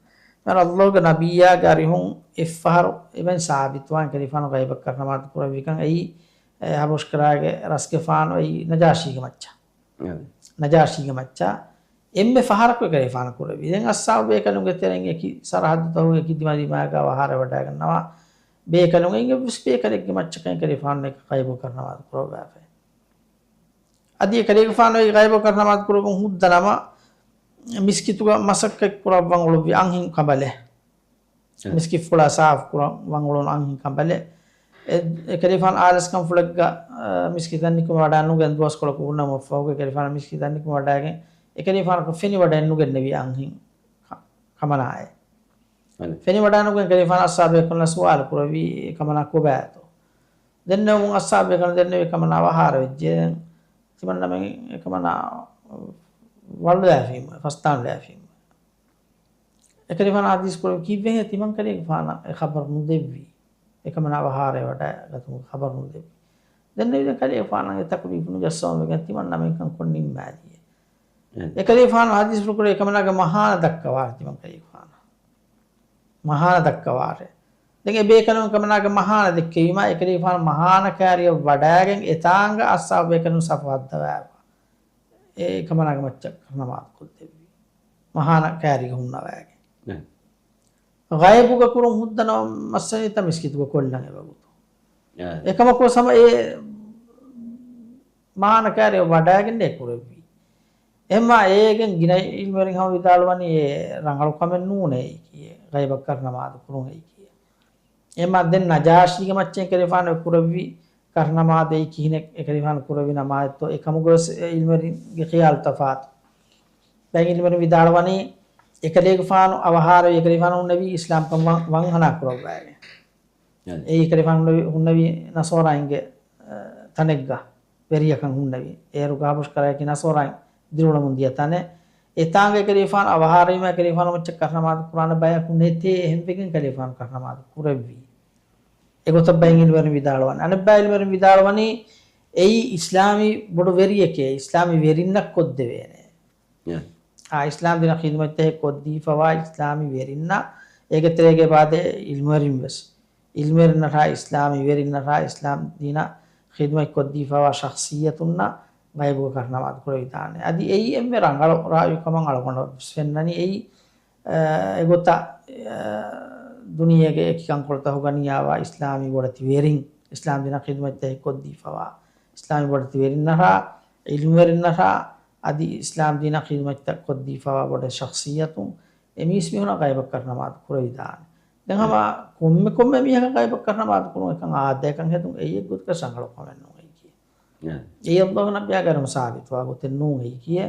මර අල්ලාහ්ගේ නබියා ගාරිහුන් ඉෆහර ඉබන් සාබිත් වාන් කලිෆාන ගයිබ කරනවාත් පුර විකන් ඒ හබොස් කරාගේ රස්කේ ෆානෝ ඒ නජාෂීගේ මච්චා එම්මෙ ෆහරක් කලිෆාන කුරවි දැන් අස්සාව බේකලුගේ තෙරෙන් එකි සරහද තව එකි දිමදි මාගා වහර වඩා ගන්නවා බේකලුගේ ඉංග බේකලෙක්ගේ මච්චකෙන් කලිෆාන එක ගයිබ කරනවාත් පුරවාෆේ අදී කලිෆාන ඒ ගයිබ කරනවාත් පුරව හුද්දනම මිස්කිතුගා මසක්ක පුරවන් වල අංහින් කබලේ මිස්කි ෆුලා සාෆ් පුරවන් වල අංහින් කබලේ කලිෆාන ආලස් කම් ෆුලග්ගා මිස්කිතන් නිකම වඩානු ගන්දුවස් කොල කුණම ෆෝගේ කලිෆාන මිස්කිතන් නිකම වඩාගෙන එකනේ ෆාරක ෆෙනි වඩන්නු ගෙන්නවි අංහින් කමනාය ෆෙනි වඩන්නු ගෙන් කලිෆාන අස්සාබේ කන සවාල් කුරවි කමනා කොබෑතෝ දෙන්න මුන් අස්සාබේ කන දෙන්නේ කමනා වහාර වෙජ්ජේ තිමන්න මම කමනා වල්ද ඇෆීම ෆස්තාන් ලෑෆීම එකනේ ෆාන ආදිස් කුරවි කිව්වේ තිමන් කලේ ෆාන خبر නුදෙවි එකමනා වහාර වට ගතු خبر නුදෙවි දෙන්න විද කලේ ෆාන තකුලි පුනු ජස්සම ගෙන් තිමන්න මම කන් කොන්නින් මෑදී එකලිෆාන හදිස් පුරුකල එකමනාගේ මහාන දක්කවාර තිමන් කලිෆාන මහාන දක්කවාර දැන් ඒ බේකලුන් කමනාගේ මහාන දෙක්කීම එකලිෆාන මහාන කාර්ය වඩාගෙන් එතාංග අස්සාව බේකලුන් සෆවද්ද වෑවා ඒ කමනාගේ මච්ච කරනවාත් කොද්දෙවි මහාන කාර්ය ගුණා වෑගේ ගයිබුග කුරුම් හුද්දන මස්සනිත මිස්කිතුග කොල්ලන් එවගුතු එකම කොසම ඒ මහාන කාර්ය වඩාගෙන් එකුරෙවි එම්මා ඒගෙන් ගින ඉල්මරින් හම විදාලවනි රංගල කමෙන් නූනේ කියේ ගයිබක් කරනවාද කුරුයි කියේ එම්මා දැන් නජාෂීගේ මච්චෙන් කලිෆාන කුරවි කරනවාදේ කිහිනෙක් එකලිෆාන කුරවි නමායතෝ එකම ගොස් ඉල්මරින්ගේ ඛියාල් තෆාත් දැන් ඉල්මරින් විදාලවනි එකලිෆාන අවහාර එකලිෆාන උන්නවි ඉස්ලාම් කම් වංහනා කුරවෑගේ ඒ එකලිෆාන උන්නවි නසෝරායින්ගේ තනෙග්ගා පෙරියකන් උන්නවි ඒරු ගාබුස් කරයි කි නසෝරායින් දිරුණ මුන්දිය තනේ එතාංග කලිෆාන අවහාරීම කලිෆාන මච්ච කරනමාද කුරාන බයක් නෙතේ එහෙම්පෙකින් කලිෆාන කරනමාද කුරවි ඒගොත බයින් වරි විදාලවන අනබ්බයිල් වරි විදාලවනි එයි ඉස්ලාමි බොඩ වෙරියකේ ඉස්ලාමි වෙරින්නක් කොද්ද වේනේ ඉස්ලාම් දින ඛිදමත් එක කොද්දී ෆවා ඉස්ලාමි වෙරින්න ඒකතරේගේ පාදේ ඉල්මරින් බස් ඉල්මරින්නරා ඉස්ලාමි වෙරින්නරා ඉස්ලාම් දින ඛිදමත් කොද්දී ෆවා ශඛසියතුන්නා ගයිබුග කරනවාද කුර විදානේ අදි එයි එම්මෙ රංගල රායු කමන් අලකොන සෙන්නනි එයි එගොත දුනියගේ එකකන් කොලත හොගනියාවා ඉස්ලාමි වඩති වෙරින් ඉස්ලාම් දින ඛිදමත් එක කොද්දී ෆවා ඉස්ලාමි වඩති වෙරින්නරා ඉල්මරින්නරා අදි ඉස්ලාම් දින ඛිදමත් කොද්දී ෆවා වඩ ශඛසියතුන් එමිස් මිහුන ගයිබ කරනවාද කුර විදානේ දැන් හම කොම්මෙ මිහක ගයිබ කරනවාද කුර එකන් ආදයකන් හදුන් එයි ගොත්ක සංගල කමන්න ඒ අල්ලාහ් නබියා ගරම සාබිත් වාගොතෙන් නූයි කියේ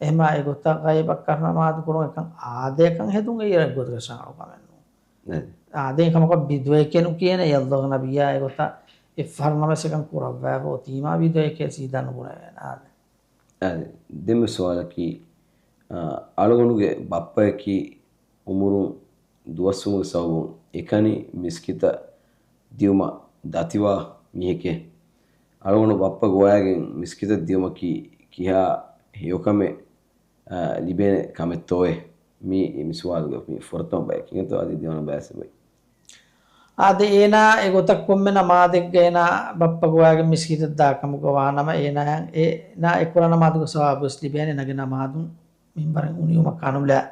එහෙම ඒ ගොත ගයිබක් කරනවාද කුර එකන් ආදයකන් හදුන් ඒ ගොත්ක සංගල කමන්න ආදේ කමක බිද්වේ කෙනු කියන ඒ අල්ලාහ් නබියා ඒ ගොත ඉෆර්නමසකන් කුරවවා තීමා බිද්වේ කේ සීදන් ගුණා දෙම සවාලකි අලගොනුගේ බප්පයකි උමුරු දුවස්සුමුගේ සවුන් එකනි මිස්කිත දියුම දතිවා මියකේ අලගොනු බප්ප ගෝයාගෙන් මිස්කිත දියුමකි කියා යොකමෙ ලිබෙන කමෙත්තෝේ මී මිස්වාල්ගේ මී ෆොරතම බයකින් තෝ අදි දියුන බෑසබයි ආද ඒනා ඒ ගොතක් කොම්මෙන මාදෙක්ගේන බප්ප ගෝයාගෙන් මිස්කිත දාකම ගවානම ඒනා ඒනා එකුරන මාදුක සවාබස් ලිබෙන නගෙන මාදුන් මින්බරන් උනියුම කනුලා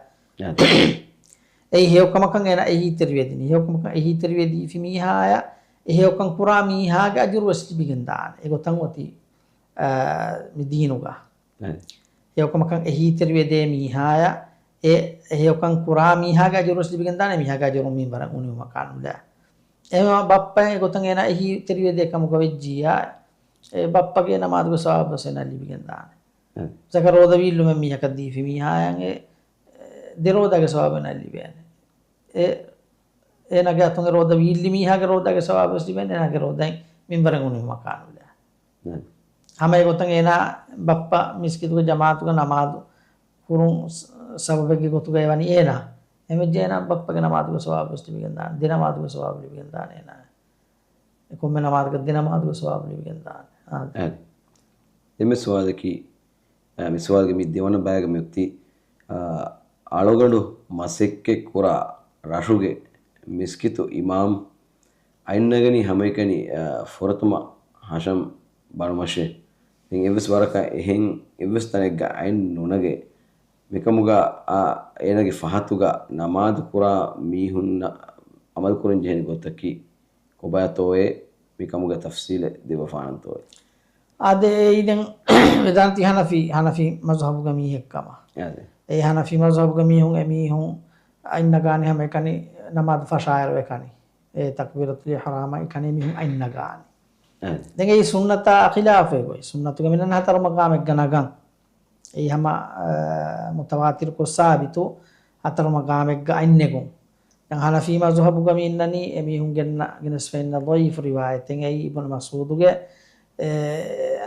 ඒ හේවකමකන් එන ඒ හිතරවේදිනි හේවකමකන් ඒ හිතරවේදී ෆිමීහාය එහෙවකන් කුරා මීහාගේ අජුරු වස්ති බිගන්දාන ඒ ගොතන් වති midinuga හරි. යොකමකන් එහිතර වේදේ මීහාය එහයොකන් කුරා මීහාගා ජොරස් ලිබිගෙන් දාන මීහාගා ජොරු මීන් බර උනිම කනුල එම බප්පයි ගොතන් එන එහිතර වේදේ කමුක වෙජ්ජියා ඒ බප්පගේ නමාදුක සවාබසෙන ලිබිගෙන් දාන සකරෝද විල්ලුම මීහක දීෆි මීහායන්ගේ දෙරෝදගේ සවාබන ලිබෙන ඒ නගේ අතුන්ගේ රෝද විල්ලි මීහාගේ රෝදගේ සවාබස් ලිබෙන නගේ රෝදෙන් මීන් බර උනිම කනුල hama gotang ena bappa miskituga jamaatuga namadu kurun sababegi gotuga evani ena emeje ena bappaga namaduga sawabus libigen dan dinamaduga sawab libigen dan ena komme namaduga dinamaduga sawab libigen dan emme swadaki miswadage mi devana baga mutti alogandu masekke kura rashuge miskitu imam ainnagani hamekani furatuma hasham banumashe in evis waraka ehen evis tanegga ain nunage mekamuga enage fahatuga namaz kura mihunna amal kurun jehni gotaki kobayatoe mekamuga tafsile dewafanantoe ade iden vedanti hanafi mazhabuga mihekkama e hanafi mazhabuga mihun emihun ainnagani hamekani namaz fashayar wekani e takbiratul ihram ikani mihun ainnagani දැන් ඒ සුන්නත ඛිලාෆේ කොයි සුන්නතුක මෙන්න හතර මකාමෙක් ගණගන් ඒ හැම මුතවාතිර කො සාබිතු හතර මකාමෙක් ගයින්නෙකුම් දැන් හනෆී මස්හබු ගම ඉන්නනි එමිහුන් ගෙනස් වෙන්න දයිෆ් රිවායතෙන් ඒ ඉබ්න මස්ඌදුගේ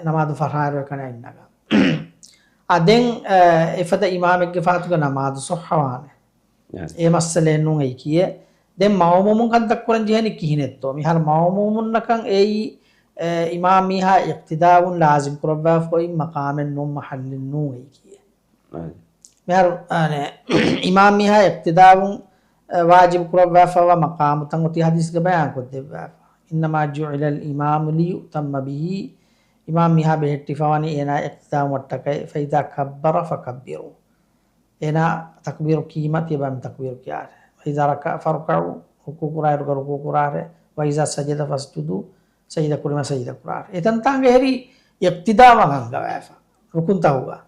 නමාදු ෆරාර කන ඉන්නග අදෙන් එෆද ඉමාමෙක්ගේ ෆාතුක නමාදු සොහවාන ඒ මස්සලේ නුන් ඒ කියේ දැන් මවමුමුන් කන්දක් කරන් ජීහනි කිහිනෙත්තෝ මිහර මවමුමුන් නකන් ඒ इमाम मिहा इक्तिदाउन लाजिम कुरब्बा कोई मकाम नुम महल नु है किए मेहर अने इमाम मिहा इक्तिदाउन वाजिब कुरब्बा फवा मकाम तंगति हदीस के बयान को देबा इन्नमा जुइल अल इमाम लियुतम बिही इमाम मिहा बेहट्टी फवानी एना इक्तिदा वटके फैदा कब्बर फकब्बिरु एना तकबीर कीमत ये बम तकबीर क्या है फैदा रका फरकउ रुकू कुरारे वैजा सजदा फसजुदु सजदा कुरमा सजदा कुरार एतन तांगे हेरी इक्तिदा वंगा वैफा रुकुन ताहुगा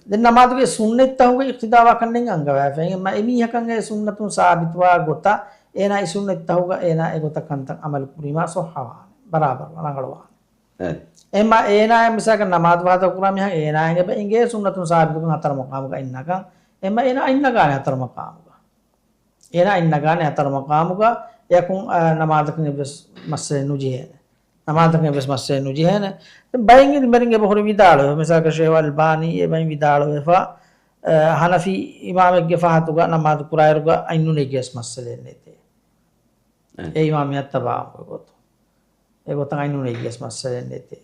देन नमाज के सुन्नत ताहुगा इक्तिदा वा करने अंगा वैफा मैं एमी हकंगे सुन्नतुन साबितवा गोता एना सुन्नत ताहुगा एना एगोता कंत अमल कुरिमा सोहवा बराबर वंगड़वा एमा एना मिसा का नमाज वादा कुराम यहां एना आएंगे बे इंगे सुन्नतुन साबितुन हतर मकाम का इन्ना का एमा एना इन्ना का हतर मकाम का एना इन्ना का हतर मकाम का यकुन नमाज के बस मसले नुजी है नमाज के बस मसले नुजी है ना बाइंगे मरेंगे बहुत विदालो मिसा का शेख अल्बानी ये बाइन विदालो वेफा हनफी इमाम के फहातुगा नमाज कुरायरुगा आइनु ने गेस मसले नेते ए इमाम यत्तबा को तो एगो तंगाइनु ने गेस मसले नेते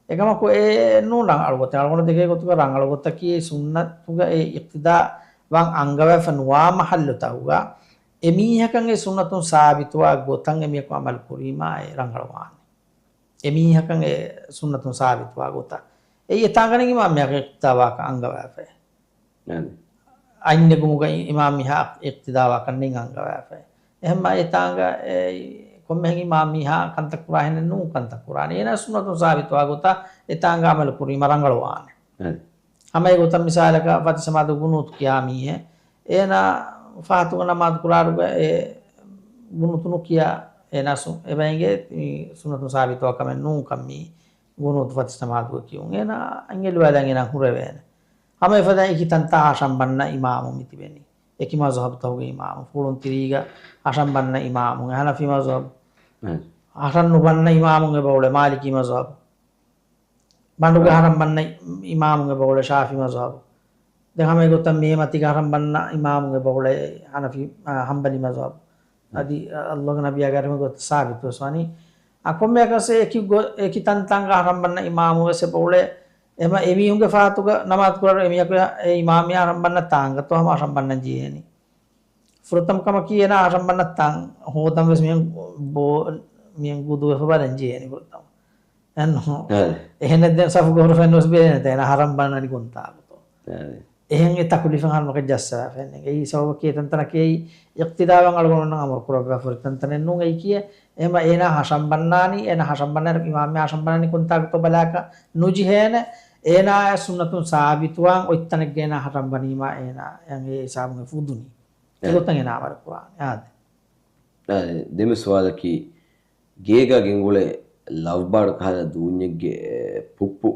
एकम को ए नु रंगालगोते अलगोन देखे को तो रंगालगोता की सुन्नत तुगा ए इक्तिदा वांग अंगवे फनवा महल्लता हुआ एमी हकंगे सुन्नतुन साबितवा गोतंग एमी को अमल कुरीमा ए रंगलवान एमी हकंगे सुन्नतुन साबितवा गोता ए यतांगने की माम्या के इक्तिदावा का अंगवे फे अन्य गुमुगा इमाम मिहा इक्तिदावा करने अंगवे फे एहमा यतांगा कोम्मेंगी मामिहा कंतक कुराने नु कंतक कुराने एना सुन्नतुन साबितवा गोता यतांगा अमल कुरीमा रंगलवान हमें गोता मिसाल का वत समादु गुनूत किया मी है एना फातु नमाज कुरारुगा ए गुनुतुनु किया एना सु एबेंगे सुन्नतु साबितवा कमें नु कम्मी गुनुत फत नमाज को क्यों एना अंगेल वालांगे ना हुरेवेन हमें फदा की तंता आशम बनना इमाम मिति बेनी एक मजहब तो गई इमाम फुलन तिरीगा आशम बनना इमाम हनफी मजहब आशम नु बनना इमाम के बोले मालिकी मजहब बंडुगा हरम बनना इमाम के बोले शाफी मजहब देख हमें को तम मेमती का हरम बनना इमाम के बोले हनफी हम्बली मजहब आदि अल्लाह के नबी अगर में को साबित तो स्वानी आंखों में कैसे एक ही तंतांग का हरम बनना इमाम से बोले एमा एमी होंगे फातु का नमाज कुरान एमी को इमाम या हरम बनना तांग तो हम हरम बनना जी है नहीं फुरतम कम की है ना हरम बनना तांग हो तम बस बो मियं गुदु फबारन जी है नहीं फुरतम एन हो एहने दिन सब गोर फैनोस भी है ना हरम बनना नहीं गुंता तो එහෙන් ඒ තකුලිෆන් හල්මක ජස්සා ෆෙන්නේ ඒ සවක තන්තන කේ ඉක්තිදාවන් අලගොන්න අමර කුරබ්බා ෆොර තන්තන නුන් ඒ කිය එහෙම එන හෂම්බන්නානි එන හෂම්බන්නාර ඉමාම් හෂම්බන්නානි කුන්තාගත බලාක නුජිහෙන එන සුන්නතුන් සාබිතුවන් ඔත්තන ගෙන හෂම්බනීමා එන යන්ගේ සාමුගේ ෆුදුනි ඒගොතන් එන අවර කුරාන යාද දෙමෙ සවාලකි ගේගා ගෙන්ගුලේ ලව්බාඩ කහද දූඤ්ඤෙක්ගේ පුප්පු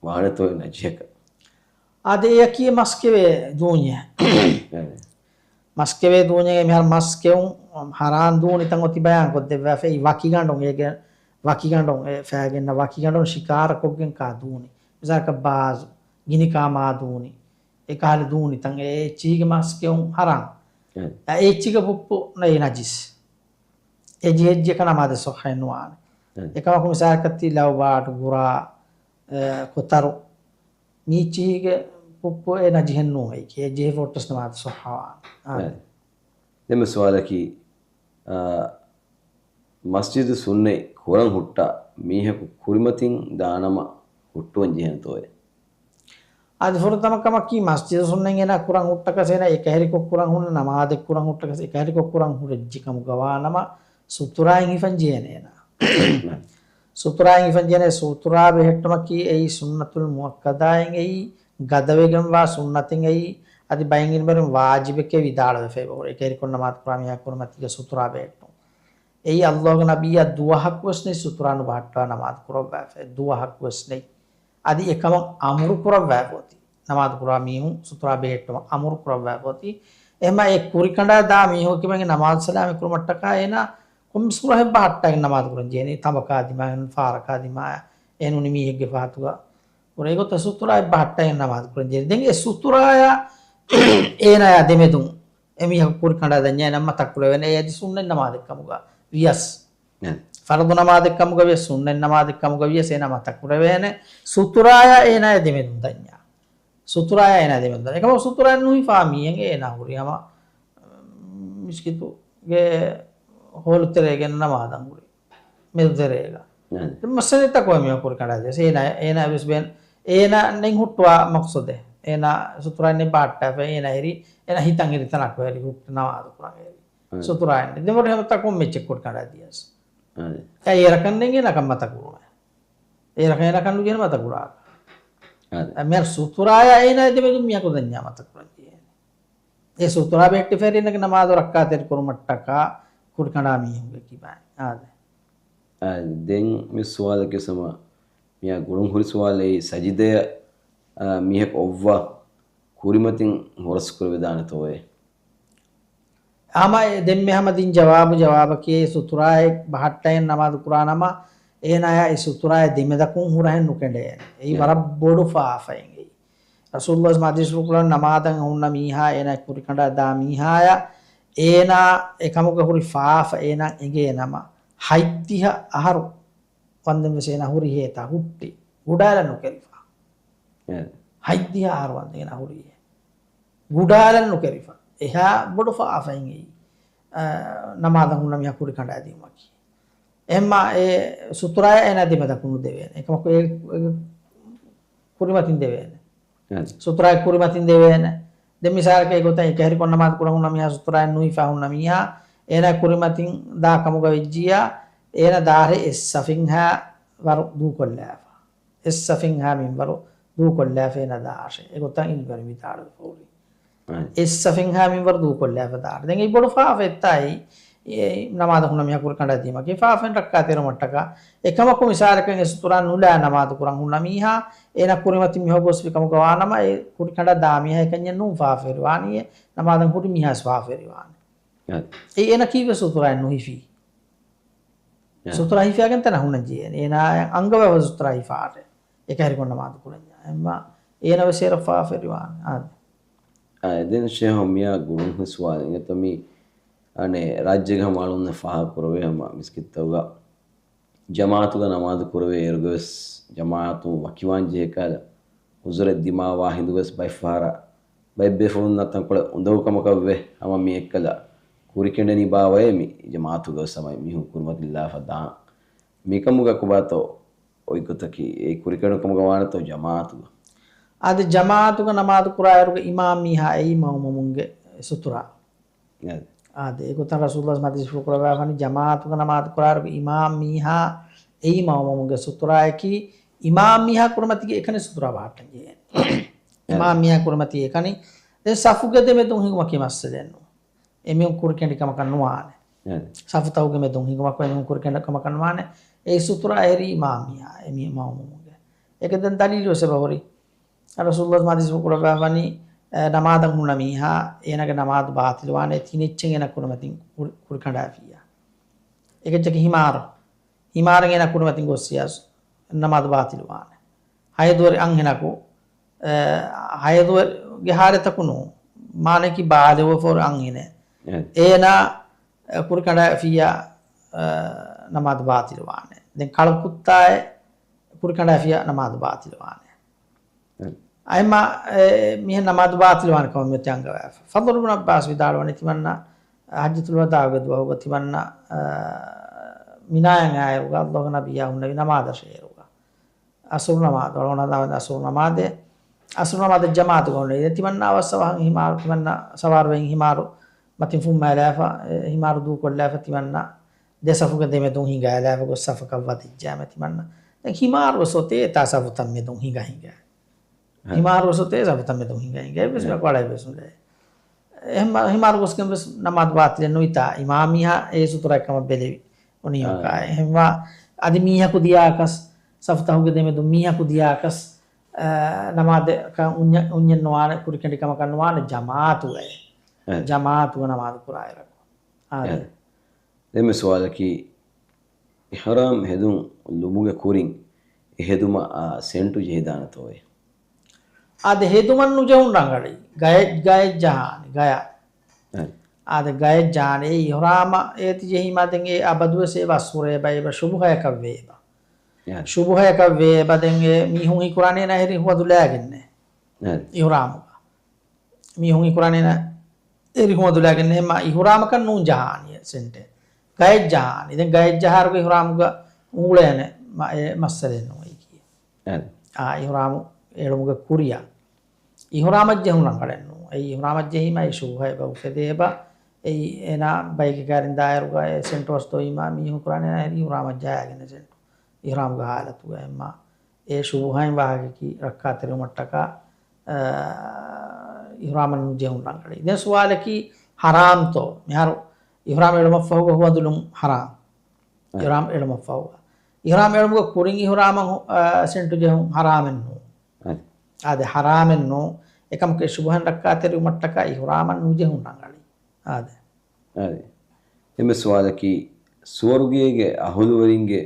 වානතෝ නජේක අදේ යකී මස්කෙවේ දූඤ්ඤ මස්කෙවේ දූඤ්ඤගේ මෙහර මස්කෙවුන් හරාන් දූනි තන් ඔති බයන් කොත් දෙවා ෆේ වකි ගණ්ඩොන් ඒක වකි ගණ්ඩොන් ඒ ෆෑගෙන්න වකි ගණ්ඩොන් ශිකාර කොග්ගෙන් කා දූනි මිසක බාස් ගිනි කාමා දූනි ඒ කාලේ දූනි තන් ඒ චීගේ මස්කෙවුන් හරාන් ඒ චීග පුප්පු නේ නජිස් ඒ ජෙජ්ජ කන මාද සොහයන්වාන එකම කුමසාරකති ලව්වාට ගුරා කොතරු මීචීගේ පුප්පු ඒ නජිහෙන් නෝයි කේ ජේ ෆොටස් නමාද සොහවා දෙම සවාලකි මස්ජිද් සුන්නේ කොරන් හුට්ටා මීහකු කුරිමතින් දානම හුට්ටුවන් ජෙහෙනතෝය අද ෆොරතමකම කී මස්ජිද් සුන්නෙන් එන කුරන් හුට්ටක සේන එක හැරි කොක්කුරන් හුන්න නමාද කුරන් හුට්ටක එක හැරි කොක්කුරන් හුරෙජ්ජිකම ගවානම සුතුරායින් ඉෆන් ජේනේනා සුතුරායින් ඉෆන් ජේනේ සුතුරා බෙහෙට්ටම කී ඒ සුන්නතුල් මුඅක්කදායින් ඒ ගදවෙගම් වා සුන්නතින් ඒ අදි බයින්ගින් බරම් වාජිබකේ විදාල වෙෆේ ඒක හරි කොන්න මාත් ප්‍රාමියා කුරමතික සුතුරා බෙහෙට්ටු ඒ අල්ලාහ්ගේ නබිය දුවහක් වස්නේ සුතුරානු බාට්ටා නමාත් කුරබ්බා ෆේ දුවහක් වස්නේ අදි එකම අමුරු කුරබ්බා පොති නමාත් කුරාමීහු සුතුරා බෙහෙට්ටම අමුරු කුරබ්බා පොති එහම ඒ කුරි කණ්ඩා දා මීහෝ කිමගේ නමාත් සලාම කුරමට්ටකා එන කොම් සුරහ බාට්ටා නමාත් කුරන් ජේනේ තමකා දිමාන් ෆාරකා දිමා එනු නිමීහෙගේ ෆාතුගා උරේගොත සුතුරා බාට්ටා නමාත් කුරන් ජේනේ දෙන්ගේ සුතුරායා ඒන අය දෙමෙතුන් එමිහ කුරි කණ්ඩා දන්නේ නම්ම තක්කුල වෙන ඒ යදි සුන්නෙන් නමාත් එක්කමුගා වියස් ෆරදු නමාත් එක්කමුගා වියස් සුන්නෙන් නමාත් එක්කමුගා වියස් එන මතක් කුර වෙන සුතුරායා ඒන අය දෙමෙතුන් දන්නා සුතුරායා එන දෙමෙතුන් එකම සුතුරා නුයි ෆාමියෙන් එන හුරියම මිස්කිතුගේ හොල්තරේගෙන නමාදන් හුරි මෙදරේගා මසනිත කොමිය කුරි කණ්ඩා දෙස ඒන විස්බෙන් ඒන නෙන් හුට්ටවා මක්සොදේ එන සුතුරාන්නේ බාට්ටා ෆේ එන හිරි එන හිතන් හිරි තනක් වෙරි හුට්ට නවාද කුරන් හරි සුතුරාන්නේ දෙමොර හැමත කොම් මෙච්ච කුරි කණ්ඩා දියස් ඒ රකන්නේ නකම් මත කුරුම ඒ රකේ නකන්නු කියන මත කුරා මෙර සුතුරායා එන දෙමෙදුම් මියකු දන්නා මත කුරන් ඒ සුතුරා බෙට්ටි ෆෙරිනක නමාද රක්කාතේ කුරුමට්ටකා කුරි කණ්ඩා මියුගේ කිබයි ආද දෙන් මේ සුවාලකේ සම මියා ගුරුන් හුරි සුවාලේ සජිදය මිහක ඔව්වා කුරිමතින් හොරස් කර විදානතෝය ආමයි දෙම්මෙ හැමදින් ජවාබකේ සුතුරාය බහට්ටයෙන් නමාද කුරානම ඒන අය ඒ සුතුරාය දෙමෙදකුන් හුරහෙන් නුකෙඩේ ඒ වර බොඩු ෆාෆයෙන් ඒ රසූලුල්ලාහ් මහදිස් රුකුලන් නමාදන් හුන්න මීහා එන කුරි කණ්ඩා දා මීහාය ඒන එකමුක හුරි ෆාෆ ඒන එගේ නම හයිත්තිහ අහරු වන්දම සේන හුරි හේතා හුට්ටි උඩාල නුකෙරිෆා හයිත්තිහ අහරු වන්දගෙන හුරි උඩාල නුකෙරිෆා එහා බොඩු ෆාෆයෙන් ඒ නමාදන් හුන්න මීහා කුරි කණ්ඩා දීමකි එම්ම ඒ සුතුරාය එන දෙමෙදකුණු දෙවෙන එකමක ඒ කුරිමතින් දෙවෙන සුතුරාය කුරිමතින් දෙවෙන දෙමිසාරක ඒගොත එක හරි කොන්න මාත් කුරන් උන්න මියා සුතුරාය නුයි ෆාහුන්න මියා එන කුරිමතින් දා කමුග වෙජ්ජියා එන දාරේ එස් සෆින්හා වර දූ කොල්ලාෆා එස් සෆින්හා මින් වර දූ කොල්ලාෆේ නදාෂේ ඒගොත ඉන්වර විතාර ෆෝරි එස් සෆින්හා මින් වර දූ කොල්ලාෆා දාර දැන් ඒ බොඩ ෆාෆෙත්තයි නමාද හුන්න මියා කුරි කණ්ඩා දීමකේ ෆාෆෙන් රක්කාතේ රමට්ටක එකමක මිසාරකෙන් සුතුරා නුලා නමාද කුරන් උන්න මිහා එන කුරිමති මිහෝ ගොස් විකම ගවානම ඒ කුරි කණ්ඩා දාමියා එකෙන් නු ෆාෆෙරි වානියේ නමාදන් කුරි මිහාස් ෆාෆෙරි වානි ඒ එන කීව සුතුරා නුහිෆි සුතුරා හිෆියගෙන් තන හුන්න ජී එන අංගව සුතුරා හිෆාට එක හරි කොන්න මාද කුරන් එම්ම එන වසේර ෆාෆෙරි වානි ආද දෙන් ෂේහෝ මියා ගුරුන් හුස්වාල එතමි අනේ රාජ්‍යගහ මාළුන්න ෆාහ කුරවේ හම මිස්කිත්තවගා ජමාතුග නමාද කුරවේ එර්ගස් ජමාතු වකිවාන් ජේකල උසර දිමාවා හිඳුගස් බයිෆාරා බයිබෙෆුන් නතන් කොළ උදවකමකව්වේ හම මේ එක්කල කුරිකෙන්ඩනි බාවයමි ජමාතුග සමයි මිහු කුරුමතිල්ලා ෆදා මේකමුග කුබාතෝ ඔයිකොතකි ඒ කුරිකෙන්ඩකමුග වානතෝ ජමාතුග ade jamaatuga namaz quraayaruga imam miha ei mawmumunge sutura ade ekutan rasulullah madis quraawa fani jamaatuga namaz quraayaruga imam miha ei mawmumunge sutura eki imam miha kurmatige ekane sutura baatan je imam miha kurmati ekani den safuge de medun hinguma kimasse denno emiun kurkendi kama kannuane safu tawge medun hinguma ko emiun kurkendi kama kannuane ei sutura eri imam miha emi mawmumunge ekeden dalilo sebahori Rasulullah madis quraawa fani namadan hunna miha enage namaz baatilwane tinichen ena kurmatin kurkanda fiya ekejake himaran ena kurmatin gossiyas namaz baatilwane haydur anhenaku haydur gehare takunu mane ki baalewo for anhine ena kurkanda fiya namaz baatilwane den kalkuttae kurkanda fiya namaz baatilwane ayma mihe namaz baatilwane kam metanga wa fadl ibn abbas vidalwane timanna hajjatul wada gadwa hoga timanna minayanga ayuga allah nabiyya unna namaz sheeruga asur namaz walona da asur namaz jamaat gonne timanna wasawa himar timanna sawar wen himaru matin fum malafa himaru du kollafa timanna desafuga de medun hinga alafa go safaka wadi jama timanna himaru sote tasafu tam medun hinga himaru sote safutam medun hinga bes kwala bes unde himaru goskem bes namaz baatil noita imamiha e sutura kam belevi uniyo ka hemma adi miha ku diakas saftahuge de medun miha ku diakas namaz ka unyen noane kurikendi kama kanwane jamaatu namaz quraayra ade deme swalaki ihram hedun lumuge kurin heduma sentu jehidana toy ade heduman nu jehun rangadi gaya jahani gaya ade gaya jahani ihrama eti jehima denge abaduwe seva sure bayba shubhaya kavveba shubhaya kavveba denge mihun hi qur'ane na heri huwa dulagenne ihram mihun hi qur'ane na eri huwa dulagenne ma ihram kan nu jahani sente gaya jahani den gaya jahar ko ihram ga ulene masale no iki ihram elumuga kuriya ihramajjehun rangalennu ei ihramajjehima ei shuhay ba ufedeba ei ena bayke garin dairuga e sentos to ima mi qur'ane na eri ihramajjayagene sentu ihram ga halatu emma e shuhay wahage ki rakkatere mattaka ihraman jehun rangale den suwale ki haram to miharu ihram eluma fahuga huwadulum haram ihram eluma fahuga ihram elumuga kurin ihraman sentu jehun haramen ade haramen no ekam ke shubhan rakkatere mattaka ihraman nuje hunangali ade emme swalaki suwarugege ahuluwaringe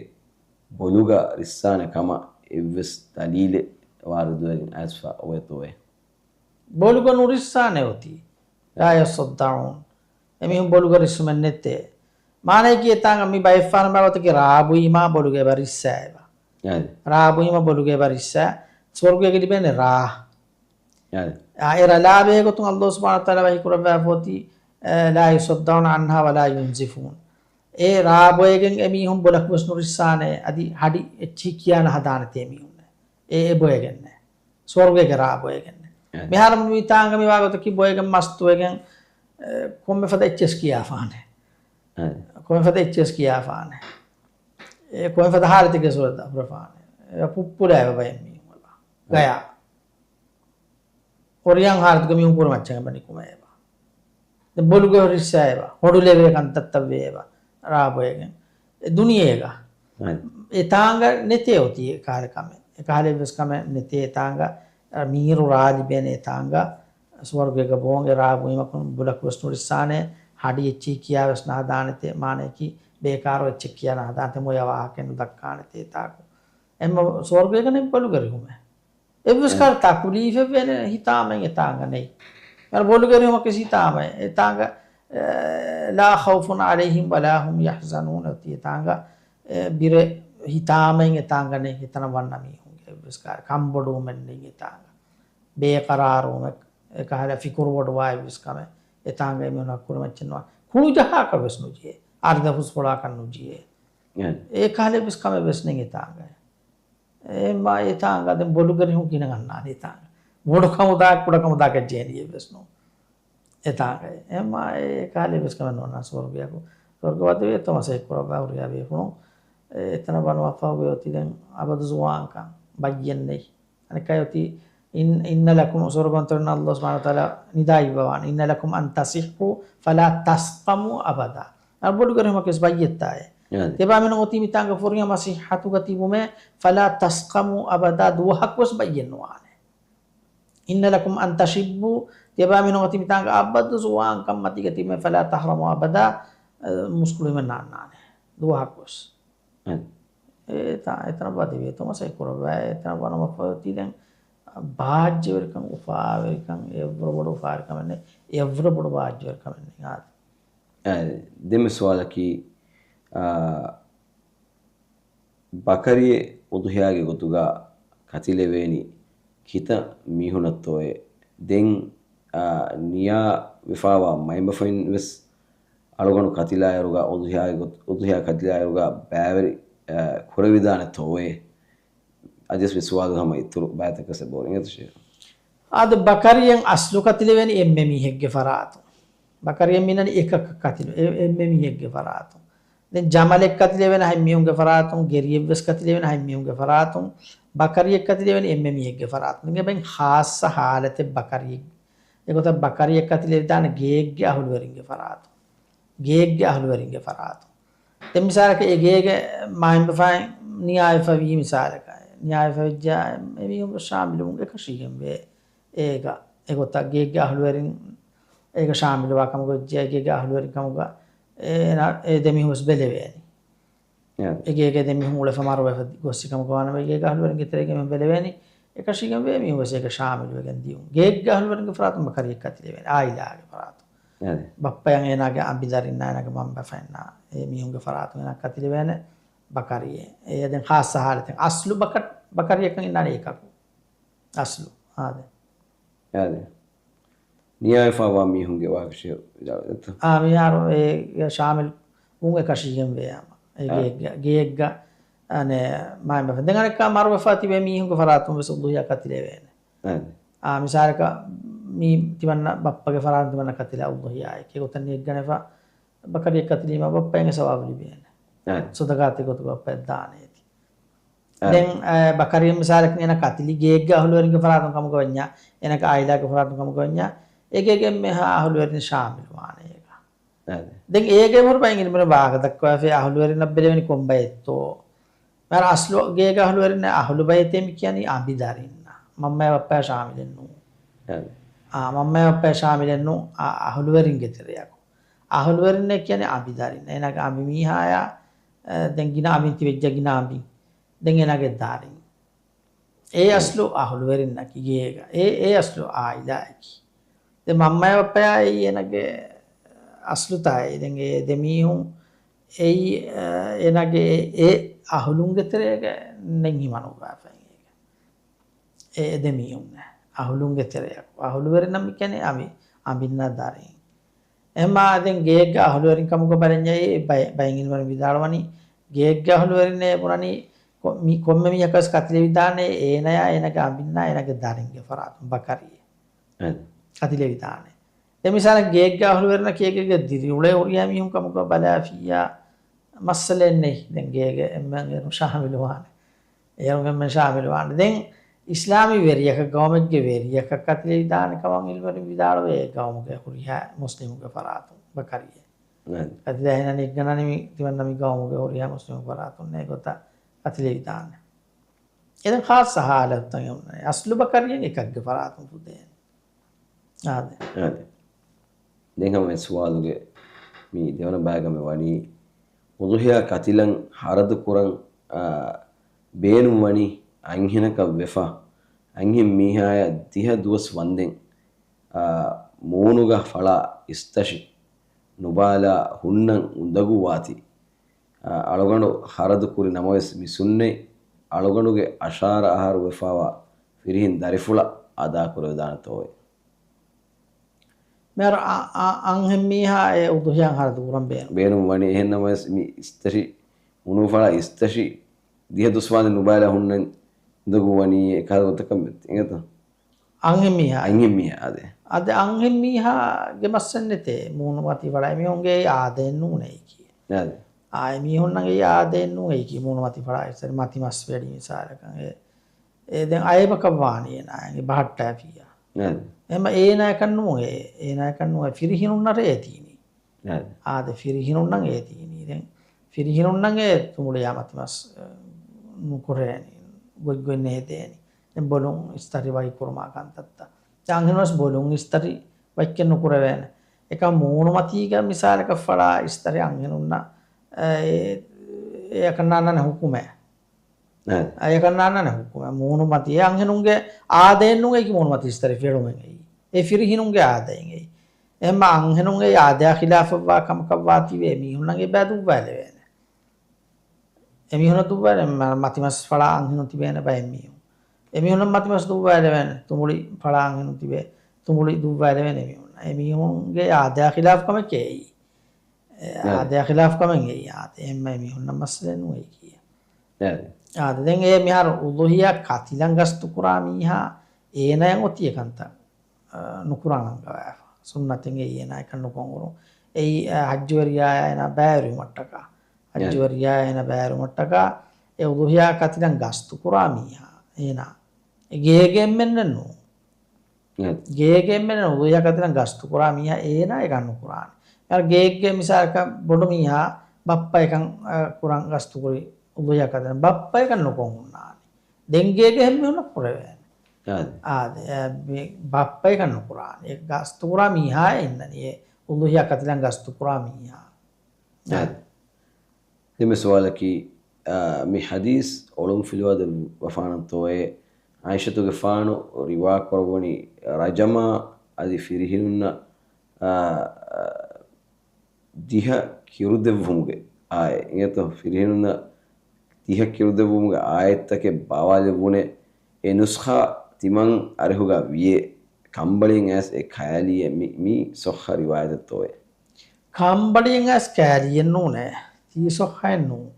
boluga rissane kama evs dalile waruduwarin asfa owetowe boluga nurissane oti la yasaddaun emihum boluga rismen nette mane ki etanga mi bayfan bawat ki rabuima boluge barissaiba rabuima boluge barissa swargege dibene ra era labe ko tum allah subhanahu wa taala wahi kuraba foti la yusaddauna anha wala yunzifun e raboyegen emihum bolak wasnurisane adi hadi echi kiyana hadana temihunne e boyegen swargege raboyegen mehar mi tanga mi wagot ki boyegen mastuegen komme fada eches kiyafane komme fada eches kiyafane e komme fada harite ge surada profane puppula baymi gaya Oriang hard gami ukur macam apa ni kumaiba. The boluga risaiba. Hoduleve kan tattaveva. Raboega. Duniega. Etanga nete oti kare kame. Kare ves kame nete etanga miru raj ben etanga swargega bonge raboima kun bulak wasnurisane hadi echi kiya wasna danete mane ki bekaro echi kiya na dante moyawa ken dakkanete taku. Emma swargega ne boluga rihume. Evus karta kulife vene hitame etanga nei. Mar bolugari huma kisi hitame etanga la khawfun alaihim wala hum yahzanun etanga bire hitame etanga nei hitana wanna mi hunge evus kar kambodu men nei etanga be qararu me kahala fikur wodwa evus kame etanga me na kurmachinwa kunu jaha ka vesnu je arda huspola kanu je e kahala evus kame vesne etanga emma etanga den bolugari hum kina ganna etanga මොඩ කමුදා කුඩ කමුදා කජේනිය වෙස්නෝ එතාගේ එම ඒ කාලේ වෙස් කරන ඕන ස්වර්ගයක ස්වර්ගවත් වේ තමසේ කරබවරියා වේකුණු එතන බනවා ෆාවයෝති දැන් අබදු සුවාංකම් බයන්නේ අනිකයෝති ඉන්න ලකුම් ස්වර්ගවන්තයන් අල්ලාහ් සුබ්හානහු වතාලා නිදායිවාන ඉන්න ලකුම් අන් තසිහු ෆලා තස්කමු අබදා අබුදු කරම කෙස් බයත්තාය තෙබා මෙන්න ඔති මිතංග ෆොරියා මසිහතු ගතිබුමේ ෆලා තස්කමු අබදා දුවහක් වස් බයන්නවානේ ඉන්න ලකුම් අන් තෂිබ්බු teba min ngoti mitanga abadu suwang kam mati gati me fala tahramu abada muskulu men nannane dua hakos eta badi ve to masai koroba eta wana mafati den bajje werkan ufa werkan evro bodu ufa werkan ne evro bodu bajje werkan ne gat dem swalaki bakariye udhiyage gotuga katile veni kita mihunattoye den niya vifawa maimbafain wes aluganu katila yaruga udhiya katila yaruga baveri kurevidane towe ajes viswadu hama ituru bayataka se boring etushe ad bakariyen aslu katile weni emme hegge faratu bakariyen minani ekak katile emme hegge faratu den jamalek katile wen hay miyunge faratu geriyev wes katile wen hay miyunge faratu bakariyek katile wen emme hegge faratu nge ben khassa halate bakariyek එකොත බකරියක් අතිලේ දාන ගේග්ගේ අහුලවරින්ගේ ෆරාතු ගේග්ගේ අහුලවරින්ගේ ෆරාතු දෙමිසාරක ඒ ගේගේ මයින් බෆයි න්‍යාය ෆවි මිසාරක න්‍යාය ෆවජා එමියුම් ශාමිලුම් එක ශීගම් වේ ඒක එකොත ගේග්ගේ අහුලවරින් ඒක ශාමිල වකම ගොජ්ජය ගේග්ගේ අහුලවරින් කමුග ඒ දෙමිහුස් බෙලෙවේනි ඒ ගේගේ දෙමිහුම් උල ෆමාර වෙ ගොස්සිකම ගවන වේ ගේග්ගේ අහුලවරින් ගෙතරේ මෙ බෙලෙවේනි එක ශීගම් වේ මිහුස් ඒක ශාමිල වෙගෙන් දියුම් ගේග්ගේ අහුලවරින්ගේ ෆරාතු බකරියක් අතිලේ වේ ආයිලාගේ ෆරාතු බප්පයන් එනාගේ අම්බිදරින් නානගේ මම බෆෙන්නා ඒ මිහුන්ගේ ෆරාතු එනක් අතිලේ වෙන බකරියේ ඒ දැන් ખાસ සහාලතෙන් අස්ලු බකරියකන් ඉන්නනේ එකක් අස්ලු ආදේ යාදේ නියයි ෆාවා මිහුන්ගේ වාක්ෂය විදාලත මියාරෝ ඒ ශාමිල් උන් එක ශීගම් වේයම ඒ ගේග්ගා අනේ මම බෆෙන් දැන් අරක මාරු වෆාති වේ මිහුන්ගේ ෆරාතු වෙසුදුයා කතිලේ වෙන මිසාරක mi timanna bappa faraan timanna katila udhiya ke gotan ek ganefa bakari katili ma bappa enge sawabli bene sodagate gotu bappa daaneti den bakari misalak nena katili geegga ahulweringe faraan kam gawanya enaka aila ke faraan kam gawanya egege me ha ahulwerin shamil wane ega den ege mur payingin mur baaga dakwa fe ahulwerin nabbeleveni kombayetto mar aslo geega ahulwerin ahulu bayete mi kiyani abidarinna mamma bappa shamilennu මම අපේ ශාමිලෙන්නු අහුලවරින් ගෙතරයකෝ අහුලවරින් කියන්නේ අබිදාරින් එනක අමි මීහාය දැන් ගින අමින්ති වෙජ්ජ ගින අමි දැන් එනගේ දාරින් ඒ අස්ලු අහුලවරින් නකිගේ ඒ අස්ලු ආයිලාකි දැන් මම අපේ එනගේ අස්ලු තයි දැන් ඒ දෙමිහුන් ඒ එනගේ ඒ අහුලුන් ගෙතරයක නෙංගි මනෝගාෆෙන් ඒ දෙමිහුන් ahulunge terek ahuluwerin nam kene ami ambinna darin emma den geegga ahuluwerin kamugo balenya bayingin wal vidalwani geegga ahuluwerin ne purani mi komme mi yakas katile vidane enaya enage ambinna enage daringe farat bakari katile vidane emisana geegga ahuluwerin kiyege diri ule uriya mi hum kamugo balafiya masalenne den geege emma shamilwane eyam emma shamilwane den ඉස්ලාමී වෙරියක ගවමගේ වෙරියක කතිලේ දාන කවන් ඉල්වර විදාල වේ ගවමගේ හුරියා මුස්ලිමුගේ ෆරාතුන් බකරිය කතිලේ හිනන ඉක්ගනනි තිවන්නමි ගවමගේ හුරියා මුස්ලිමු ෆරාතුන් නේ ගොත කතිලේ දාන එදන් ખાસ සහාලත් තමයි අස්ලු බකරියෙන් එකක්ගේ ෆරාතුන් පුදේ ආදේ දැන් මේ සුවාලුගේ මේ දෙවන බෑගම වනි උදුහියා කතිලන් හරදු කුරන් බේනු වනි anhinaka vefa anghin mihaya diha duwas wanden moonuga fala istashi nubala hunnan undagu wati aloganu haradu kuri namoes misunne aloganuge ashara aharu vefawa firihin darifula ada kurudana toy mer anghin mihaya uduhiyan haradu kuran benu wani ehennamoes mi istashi munu fala istashi diha duswande nubala hunnan දගුවනී එකවතකම් ඉත angin miha angin miha ade ada angin miha gemassen nete munu mati wala mihonge aaden nunei ki ade ආය මීහොන්නගේ යාදෙන්නු ඒකි මුණ මති පරා ඉස්සර මති මස් වැඩි මිසාරකන් ඒ දැන් අයබක වාණිය නායගේ බහට්ට ඇපියා ade එම ඒ නාය කන්නු ඒ නාය කන්නු ෆිරිහිනුන්නට ඒතිනි ade ආද ෆිරිහිනුන්නන් ඒතිනි දැන් ෆිරිහිනුන්නගේ තුමුල යාමති මස් නුකරේනි ගොග්ගොන්නේ දේනි දැන් බොලොන් ඉස්තරි වයි කුරමා කන්තත්ත ජාංගනස් බොලොන් ඉස්තරි වයිකෙන් නුකර වෙන එක මුණ මතිග මිසාරක ෆලා ඉස්තරි අංගනුන්න ඒ කන්නාන හුකුම අය කන්නාන හුකුම මුණු මතිය අංගනුන්ගේ ආදෙන්නුගේ කි මුණු මති ඉස්තරි ෆෙරුමෙයි ඒ ෆිරිහිනුන්ගේ ආදෙන්ගේ එම අංගනුන්ගේ ආදයා ඛිලාෆවා කමකවාති වේ මිහුණගේ බදු බැලවෙන එමිහුණ තුබල මතිමස් ෆලා අංගනු තිබෙන බය මිහු එමිහුණ මතිමස් දු බැලවෙන තුමුලි ෆලා අංගනු තිබේ තුමුලි දු බැලවෙන එමිහුණ එමිහුන්ගේ ආදයා ඛිලාෆකම කේයි ආදයා ඛිලාෆකම ගේ ආත එම්ම මිහුණ මස්ලෙනු ඒ කිය ආද දැන් ඒ මිහාර උදුහියා කතිලං ගස්තු කුරා මිහා ඒනයන් ඔතිය කන්ත නුකුරාණං ගවා සුන්නතෙන් ඒනයි කන්නු කොංගුරු ඒ හජ්ජවරියා එන බෑරු මට්ටක හජ්ජවරියා එන බෑරු මට්ටක ඒ උදුහියා කතිලං ගස්තු කුරා මිහා ඒනා ගේගෙන් මෙන්නනු ගේගෙන් මෙන්න උදුහියා කතිලං ගස්තු කුරා මිහා ඒනයි කන්නු කුරාණ ගේගේ මිසාරක බොඩු මිහා බප්පා එකන් කුරන් ගස්තු කුරි උදුහියා කතිලං බප්පා එකන් නොකොන්නානි දෙංගේගේ හැම උන පුරවෙන ආද බප්පා එකන් නොකුරාන ඒ ගස්තු කුරා මිහා එන්නනි ඒ උදුහියා කතිලං ගස්තු කුරා මිහා දෙමෙ සවාලකි මේ හදීස් ඔලුම් ෆිලවද වෆානතෝයේ ආයිෂතුගේ ෆානු රිවා කරගොනි රජමා අදි ෆිරිහිනුන්න දිහ කිරුදෙවුමුගේ ආය එත ෆිරිහිනුන්න දිහ කිරුදෙවුමුගේ ආයත්තක බාවාලෙවුනේ ඒ නුස්ඛා තිමන් අරහුගා වියේ කම්බලින් ඇස් ඒ කයලිය මි සොහ රිවායතතෝයේ කම්බලින් ඇස් කෑලියෙන් නෝනේ තීසොහයන්නු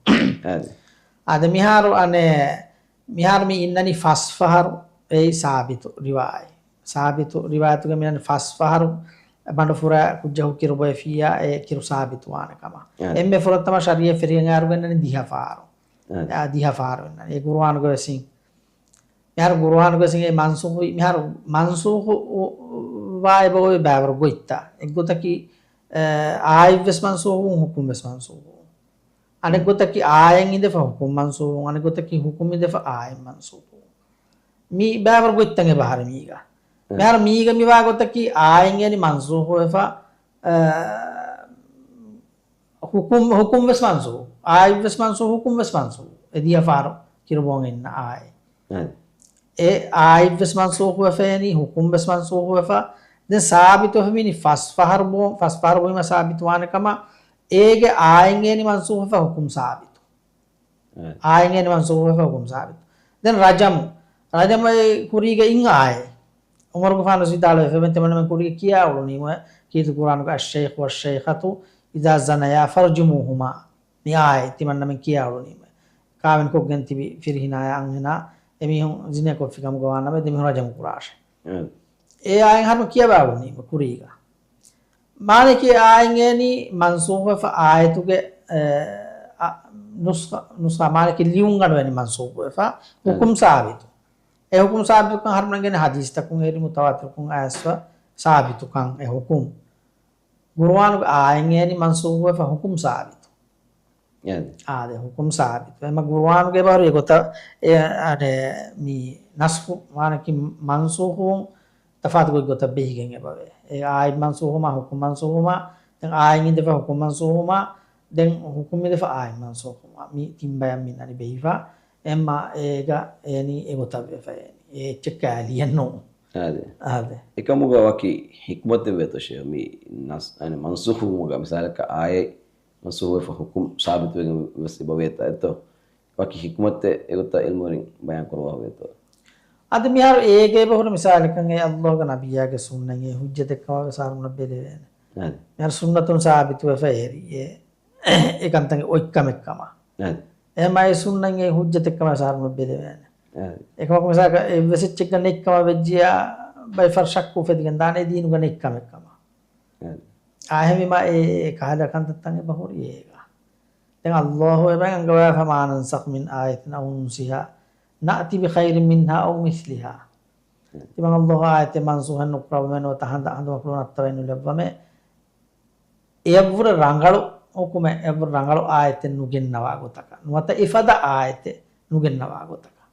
අද මිහාරු අනේ මිහාර මේ ඉන්නනි ෆස්ෆහරු ඒ සාබිතු රිවායි සාබිතු රිවායතුගේ මිනන් ෆස්ෆහරු බණ්ඩ ෆුරා කුජහු කිරුබය ෆියා ඒ කිරු සාබිතු වානකම එම්මේ ෆුරත්තම ශරිය ෆිරියන් ආරු වෙන්නනි දිහෆාරු දිහෆාරු වෙන්න ඒ කුර්ආන ගොසින් මිහාර කුර්ආන ගොසින් ඒ මන්සූහ් මිහාර මන්සූහ් වායි බෝයි බෑවර ගොයිත්තා එක්ගොතකි ආයිවස් මන්සූහ් හුකුම් වස් මන්සූහ් අනෙක් ගොතකි ආයෙන් ඉඳ හුකුම් මන්සූහ් අනෙක් ගොතකි හුකුම් ඉඳ ආයෙන් මන්සූහ් මී බෑවර ගොයිත්තගේ බහර මීගා මිහාර මීග මිවා ගොතකි ආයෙන් යනි මන්සූහ් වෙෆා හුකුම් වස් මන්සූහ් ආයිවස් මන්සූහ් හුකුම් වස් මන්සූහ් එදියා ෆාර කිරබෝන් එන්න ආය ඒ ආයිවස් මන්සූහ් වෙෆේනි හුකුම් වස් මන්සූහ් වෙෆා දැන් සාබිතු වෙමිනි ෆස්ෆහර් බොයිම සාබිතු වානකම ඒගේ ආයෙන් යනි මන්සූහ් වෙෆා හුකුම් සාබිතු ආයෙන් යනි මන්සූහ් වෙෆා හුකුම් සාබිතු දැන් රජම් කුරීගේ ඉන් ආයේ උමර් ගෆාන සිතාල වෙෆෙන්ත මනම කුරීගේ කියා වුණි ම කීතු කුරානක අෂ්ෂයිඛ් වෂ්ෂයිඛතු ඉදා zanaya farjumuhuma මේ ආයේ තිමන්නම කියා වුණි ම කාවෙන් කොග්ගෙන් තිබි ෆිරිහිනාය අංහනා එමිහුන් ජිනේ කොෆිකම් ගවානම දෙමිහුන් රජම් කුරාෂ ඒ ආයෙන් හරම කියා වුණි ම කුරීගා මානකේ ආයෙන් යනි මන්සූහ් වෙෆා ආයතුගේ නුස්ඛා මානකේ ලියුම් ගන්නවනි මන්සූහ් වෙෆා හුකුම් සාබිතු ඒ හුකුම් සාබිතු කන් හරමනගෙන හදීස් තකුන් එරි මුතවාතිර් කුන් ආස්ව සාබිතු කන් ඒ හුකුම් කුර්ආන ආයෙන් යනි මන්සූහ් වෙෆා හුකුම් සාබිතු ආද හුකුම් සාබිතු එම කුර්ආනගේ බාරු ඒකත ඒ අනේ මි නස්ඛු මානකි මන්සූහ් තෆාත් ගොත බෙහිගෙන් එබවේ ඒ ආයි මන්සූහුමා හුකුම් මන්සූහුමා දැන් ආයින් ඉඳ හුකුම් මන්සූහුමා දැන් හුකුම් ඉඳ ආයි මන්සූහුමා මි තිම්බයම් මින්නනි බෙහිවා එම්මා ඒග එනි එගොත වෙෆයනි ඒ චකලියනෝ ආද එකමුග වකි හික්මත් වෙතෂය මි නස් අනේ මන්සූහුමුග මිසාලක ආයි මන්සූහ් වෙෆ හුකුම් සාබිත වෙන වස් බවේත එතෝ වකි හික්මත් එගොත ඉල්මුරින් බයන් කරවා වේතෝ අද මිහාර ඒගේ බහුර මිසාලකන් ඒ අල්ලාහ්ගේ නබියාගේ සුන්නගේ හුජ්ජත එක්කම සාරුණ බෙලෙන මිහාර සුන්නතුන් සාබිතු වෙෆේරි ඒකන්තගේ ඔක්කම එක්කම එමයි සුන්නගේ හුජ්ජත එක්කම සාරුණ බෙලෙන එකම මිසාලක වෙසිච් එක නෙක්කම වෙජ්ජියා bay far shakku fedigen dane diinu gane ikkam ahemi ma e kahada kan tattange bahuri ega den Allah eben angawa famanan sakh min ayatin aw nunsiha na'ti bi khairin minha aw mithliha timan Allah ayate mansuhan nukramen wa tahanda andu maklun attawenu lebwame evura rangalu okume evura rangalu ayate nugennawa gotaka nuwata ifada ayate nugennawa gotaka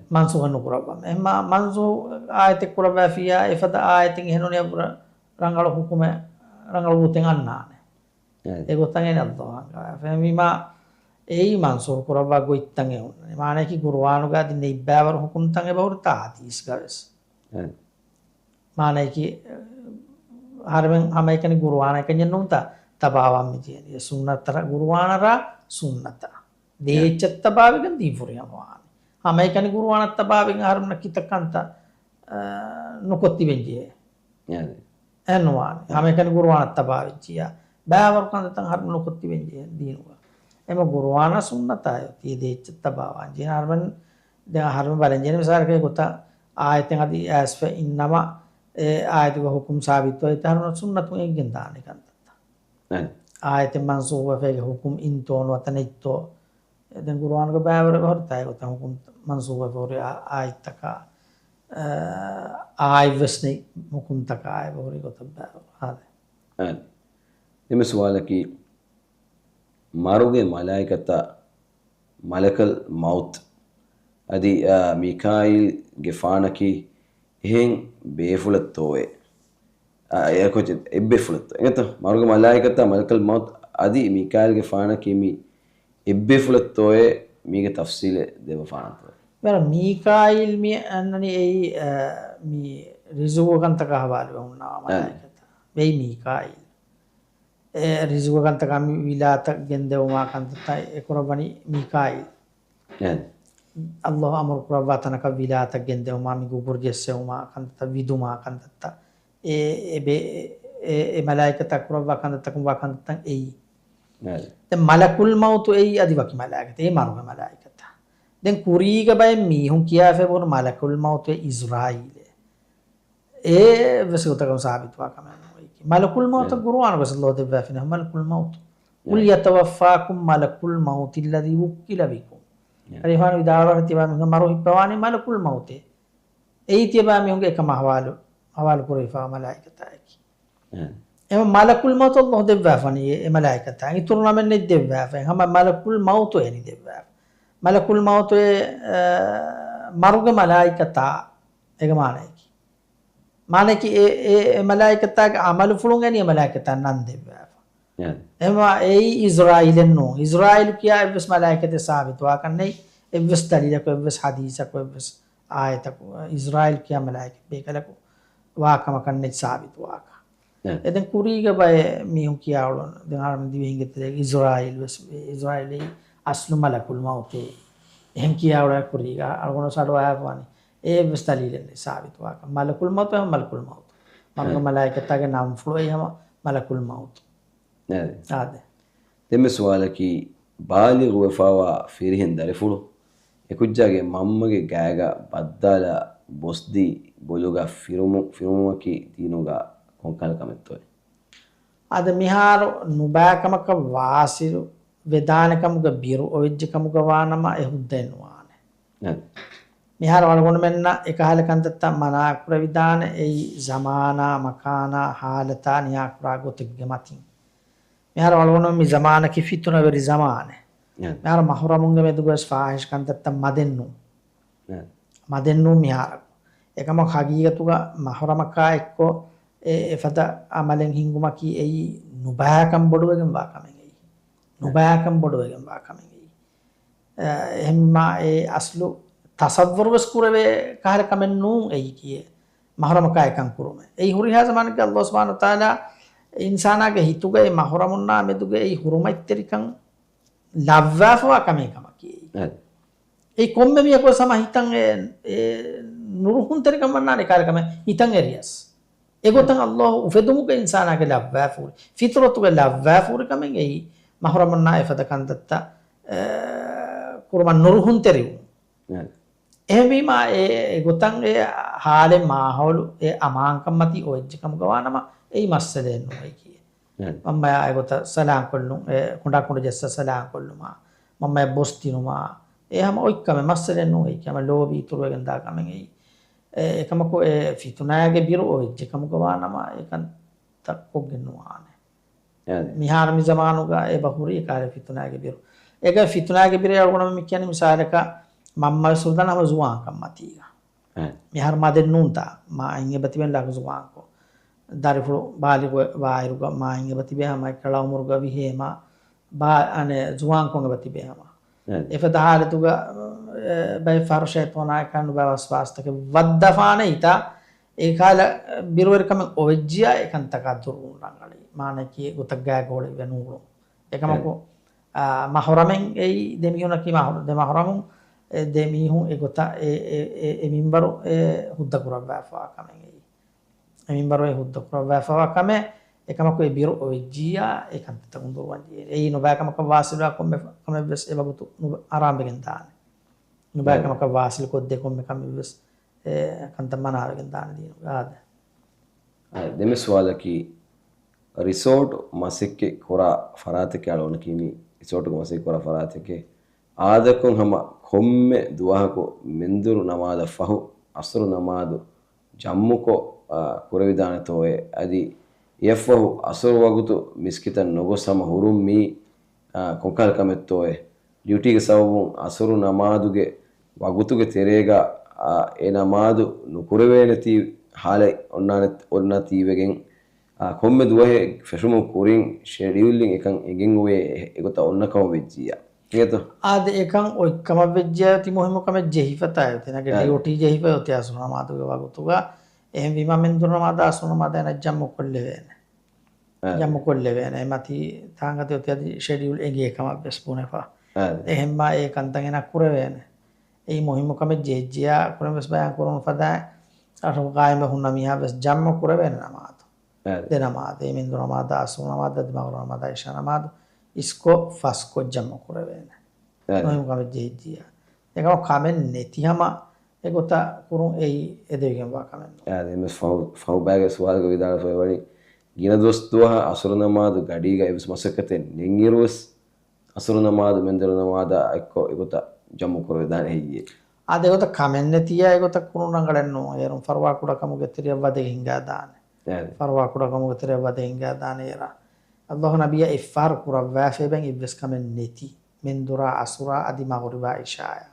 mansuhan nukrabam emma mansu ayate kuraba fiya ifada ayate henone evura rangalu hukume rangalu uten annane e gotange Allah fahmima ei mansu kuraba goittange unne mane ki qur'anu ga dinne ibbavar hukum tange bahur ta hadis gaves mane ki harmen hamaikani qur'ana kanyennunta tabawam mijeni sunnatara qur'anara sunnata deechatta bavigan difuriyamwan hamaikani qur'ana tabavin harmna kitakanta nukotti benje enwan hamaikani qur'ana tabavichiya bavar kan tan harmna nukotti benje dinuga ema qur'ana sunnata ti deechatta bawan je harmen de harmen balenjeni misal ke gota ayaten adi asfa innama ayatuga hukum sabit wa tarun sunnatu eggen dane kantata ayaten mansuba fege hukum inton watanitto den qur'an ko bavar horta gota hukum mansuba for ayataka ayvesne hukum taka ay bori gota bavar hade එම සුවාලකි මාරුගේ මලායිකත මලකල් මවුත් අදි මිකායිල් ගෙෆානකි එහෙන් බේෆුලත්තෝවේ එයකොච එබ්බෙෆුලත් එත මාරුගේ මලායිකත මලකල් මවුත් අදි මිකායිල් ගෙෆානකි මි එබ්බෙෆුලත්තෝවේ මීගේ තෆ්සීල දෙව ෆානතෝ බර මිකායිල් මි අන්නනි එයි මි රිසුවකන්තක හවාල වුණා මලායිකත වෙයි මිකායිල් rizqu kan kami wilata gendewma kan ta ekorobani mikail Allah amur kurabata ka wilata gendewma mi gurgesewma kan ta viduma kan ta e malaikata kurabba kan ta kumba kan ta ei te malakul maut ei adivaki malaikata e maruga malaikata den kuriga bay mi hun kiya fe bor malakul maut Israil e vesota kan sabitwa kan malakul maut qur'an basallahu ta'ala fi malakul maut qul yatawaffakum malakul maut alladhi wukila bikum arifan vidawara tiba mi maru hipawani malakul maut ei tiba mi hunge ekama hawalu kurifa malaikata ki em malakul maut Allah devwa fani e malaikata ngi turna men ne devwa fa hama malakul maut eni devwa malakul maut maruga malaikata egamane माने कि ए मलाइकता के अमल फुलूंगे नहीं मलाइकता नंदे एमा ए इज़राइलन नो इज़राइल किया इस मलाइकते साबित हुआ करने इस दलील को इस हदीस को इस आयत को इज़राइल किया मलाइकत बेकल को वाकम करने साबित हुआ का इधर कुरी के बाय मियों किया और दिनार में दिवेंगे तेरे इज़राइल असलु मलकुल मौते हम किया और कुरी का और साड़ो आया पानी ए दलील साबित हुआ मलकुल मौत है मलकुल मौत मगर मलाइकता के नाम फ्लो है हम मलकुल मौत आदे දෙම සුවාලකි බාලිග වෆාවා ෆිරිහෙන් දරෆුළු එකුජ්ජාගේ මම්මගේ ගෑග බද්දාලා බොස්දි බොලුගා ෆිරුමුකි තීනුගා කොංකල් කමෙත්තොයි අද මිහාර නුබෑකමක වාසිරු වේදානකමුග බිරු ඔවිජ්ජකමුග වානම එහුද්දෙන්වානේ මිහාර වලගොන මෙන්න එකහල කන්තත්ත මනාකුර විදාන එයි zamaana makana halata niyakura gotigge matin මිහාර වලගොන මි zamaana ki fituna veri zamaane මිහාර mahramunge medugas fahish කන්තත්ත madennu මිහාර එකම khagiyatuga mahramaka ekko efada amalen hingumaki eyi nubahakam boduwegen wakamen eyi nubahakam boduwegen wakamen eyi ehma e aslu tasavvur was kurave kahar kamennu ei kiye mahramaka ekan kurume ei huriha zaman ke Allah subhanahu wa taala insana ge hituge mahramunna meduge ei huruma itterikan lavwafa kame kamaki ei komme miya ko sama hitan e nuruhun terikam mannane kahar kame hitan areas egotan Allah ufedumu ke insana ge lavwafu fitratu ge lavwafu kame ei mahramunna efada kandatta kurman nuruhun teriu එහෙම වීම ඒ ගොතන් ඒ හාලේ මාහවලු ඒ අමාංකම් මති ඔයජ්ජකම ගවානම ඒ මස්සලෙන් නොයි කියේ මම ඒ ගොත සලාම් කොල්ලු කුඩා කුඩ ජස්ස සලාම් කොල්ලුමා මම බොස්තිනුමා එහෙම ඔයික්කම මස්සලෙන් නොයි කියම ලෝභී තුරුවෙන් දාකමෙන් එකමක ඒ ෆිතුනාගේ බිරු ඔයජ්ජකම ගවානම ඒකන් තක්කොගෙන්නුවානේ මිහාර මි zamanuga ඒ බහුරි කාර්ය ෆිතුනාගේ බිරු ඒක ෆිතුනාගේ බිරු යගොනම මි කියන්නේ මිසාලක මම්මල් සුල්තාන අම zuwankam matiga mihar maden nunta ma inge batiben lag zuwanko darifulu bali wairuga ma inge batibe ma kala umurga vihema ba ane zuwanko nge batibe ma efa dahalatuga bay farshaytona kanu ba waswastake waddafana ita e kala birwer kam ovejjiya ekan takadurun rangali mane ki utagga gole venulo ekamako mahramen ei demiyona ki mahramun දෙමිහුන් ඒගොත ඒ මින්බරු හුද්ද කුරවෑෆා කමෙන් ඒ මින්බරු හුද්ද කුරවෑෆා කම එකමක ඒ බිරු ඔයිජියා ඒකන්ත තමුදු වන්දී ඒ නොබෑකමක වාසිලා කොම්ම කම බස් ඒ වගතු ආරම්භයෙන් දාන නොබෑකමක වාසිල කොද්ද කොම්ම කම බස් කන්ත මනාවගෙන් දාන දිනු ආද දෙමෙ සවාලකි රිසෝට් මසික්කේ කොරා ෆරාතකේ අලෝන කීමි රිසෝට් මසික් කොරා ෆරාතකේ ආදකොන් හම komme duwahako menduru namada fahu asru namadu jammuko kurevidana toye adi yafahu asru wagutu miskitan nogosama hurum mi konkal kamettoye duty ge sabun asru namaduge wagutuge terega e namadu nukurevenati hale onna tivegen komme duwahe feshumu kurin scheduling ekan egen we egota onna kaw vejjiya gitu ada ekan oikkama vejja ti muhimu kame jehifata ayte nage duty jehifa yote asuna maduga wagutuga ehem vima mendurna mada asuna mada na jammu kolle vene mati tangate yote adi schedule ege ekama bespunefa ehem ma e kantangena kurevene ei muhimu kame jehjiya kurem bes bayan kurun fada aru gaime hunna miha bes jammu kurevene namadu dena mada e mendurna mada asuna mada dimagurna mada ishana mada इसको फस को जम कुरेवेने नोहिम कमे जेजिया एकम कामेन नेतिहमा एकोता कुरुं एई एदेගෙන් වා කමෙන් ආ දෙමස් ෆව් බෑග සුවාල්ක විදාල සොයවනි ගින දොස්තුවා අසුරනමාදු ගඩීග එවස් මසකතෙන් නිංගිරුස් අසුරනමාදු මෙන්දරනමාදා එක්කෝ එකොතා ජම්මු කුරෙදාන හෙයියේ ආ දෙකොත කමෙන් නෙතියා එකොතා කුරුන් රංගලන්නෝ එරුම් ෆර්වා කුඩ කමුගෙ තිරිය වදෙ හින්ගා දාන ෆර්වා කුඩ කමුගෙ තිරිය වදෙ හින්ගා දාන එරා Allah Nabiya ifar kurawwa feben iblis kamen neti mendura asura adi maghriba ishaya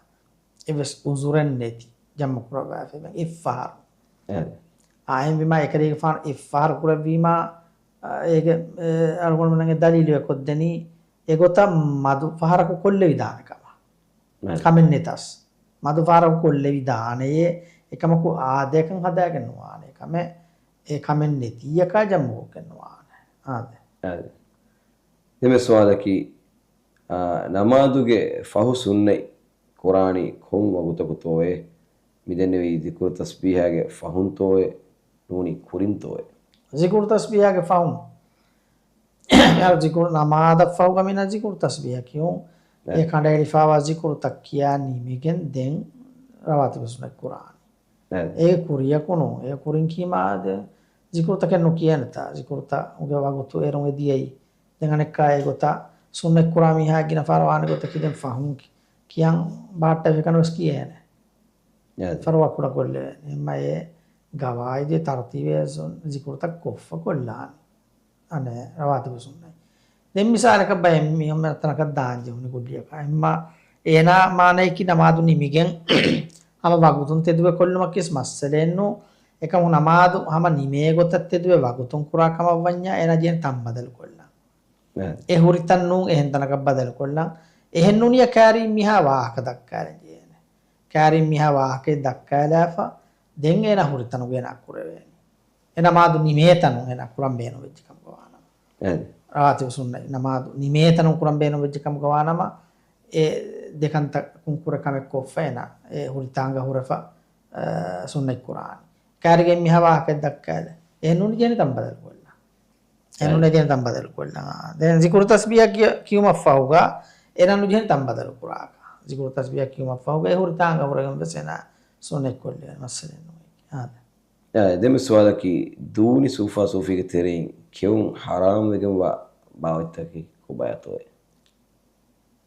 iblis uzuren neti jam kurawwa feben ifar ahem bima ekari ifar ifar kurawima ege algon menange dalil yakoddeni egota madu fahara ko kolle vidana kama kamen netas madu fahara ko kolle vidane ekamaku adekan hadagen nuane kame e kamen neti yaka jammu kennuane ade දෙමෙ සවාලකි නමාදුගේ ෆහු සුන්නයි කුරානි කොම් වගුතකු තෝයේ මිදෙන්නේ වී දිකුර තස්බීහාගේ ෆහුන් තෝයේ නූනි කුරින් තෝයේ zikr tasbihage faun yar zikr namada fau gamina zikr tasbih kiyo e kanda elifawa zikr takkiya nimigen den rawati bisna quran e kuriya kono e kurin kimade zikr takenno kiyanata zikr ta uge wagutu eron ediyai den anekka e gota sunne qurami ha gina farwane gota kiden fahun kiyan baatta vekanos kiyene farwa kuda kolle emma ගවායිදේ තර්තිවය zikr tak koffa kollan ane rawati busunai den misalaka bayem mihom natana daanje huni kulliyaka emma ena manai ki namadu nimigen ama wagutun teduwe kolluma kis massalenno ekamu namadu ama nime gotat teduwe wagutun kurakama wanya ena jen tam badal kollan e huritan nun ehen tanaka badal kollan ehen nuniya kari miha waaka dakkare jene kari miha waake dakkalafa den ena huritanu gena kureveni ena madu nimetanu ena kuram beno vejjikam gawana rawati sunnai namadu nimetanu kuram beno vejjikam gawana e dekanta kunkura kame kofena e huritanga hurafa sunnai quran karige mihawa ke dakkale enun jeni tambadal kolla enun jeni tambadal kolla den zikr tasbih kiyuma fauga enun jeni tambadal quraka zikr tasbih kiyuma fauga e huritanga huragam besena سوني كل مثلا هذا دم السؤال كي دوني سوفا صوفي كتيرين كيون حرام لكن باوتكي كوبايتوي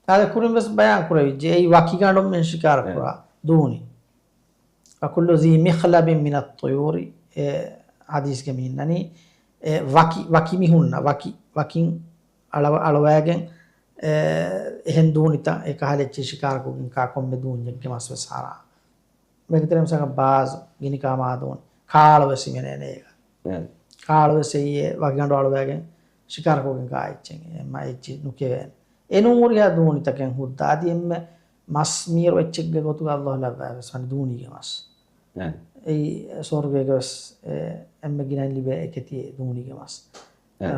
هذا كورين بس بيان كوري جاي واقعي كانوا من شكار كورا دوني فكل ذي مخلب من الطيور حديث جميل يعني واقعي ميهونا واقعي على واجن هندوني تا إكهالة شكار كوين كاكم بدون جنك ماسو سارا بكتير مثلا باز جيني كامادون خال وسي من نيجا خال وسي واقعي كانوا على واجن شكار كوين كايتشين ما يجي نكيان එනුමුරිය දුවනි තකෙන් හුද්දා ආදී එම්ම මස් මීර වෙච්චෙක් ගොතු අල්ලාහ් ලබ්බා සන් දුවනිගේ මස් ඒ ස්වර්ගයේ ගස් එම්ම ගිනන් ලිබේ එකතිය දුවනිගේ මස්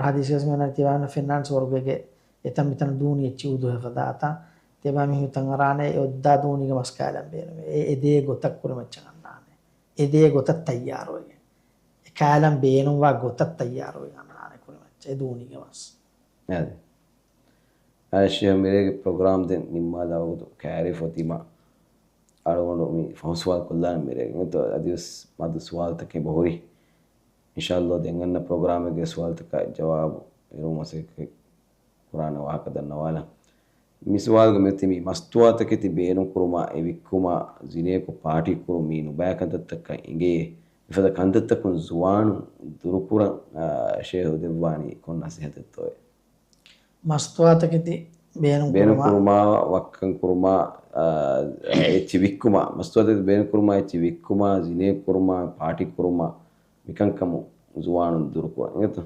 හදීස් මන තියාන ෆින්නාන් ස්වර්ගයේ එතම් මිතන දුවනි එච්චි උදු හදාතා තේබා මිහු තංගරානේ යොද්දා දුවනිගේ මස් කාලම් බේන ඒ දේ ගොතක් කුරමච්ච ගන්නානේ ඒ දේ ගොතක් තයාර වෙගේ ඒ කාලම් බේනුවා ගොතක් තයාර වෙගේ ගන්නානේ කුරමච්ච ඒ දුවනිගේ මස් නේද Asia मेरे प्रोग्राम दे निम्मा दाव तो कैरी फतिमा आरोगोंडो मी फौसवाल कुल्लान मेरे तो अदिस मादु सवाल तक के बहुरी इंशाअल्लाह देंगन प्रोग्राम के सवाल तक का जवाब इरो मसे के कुरान वाक दन्नवाला मी सवाल के मेति मी मस्तुआ तक ति बेनु कुरुमा एविकुमा जिने को पार्टी कुरु मीनु बैकंत तक का इंगे इफद कंत तक जुवान दुरुपुर शेह देवानी कोन नसीहत तोय මස්තුවාතකෙති බේනු kurumaa wakkan kurumaa echi wikkuma mastwada been kurumaa echi wikkuma zine kurumaa party kurumaa mikankamu zuwanun durkuwa ngeto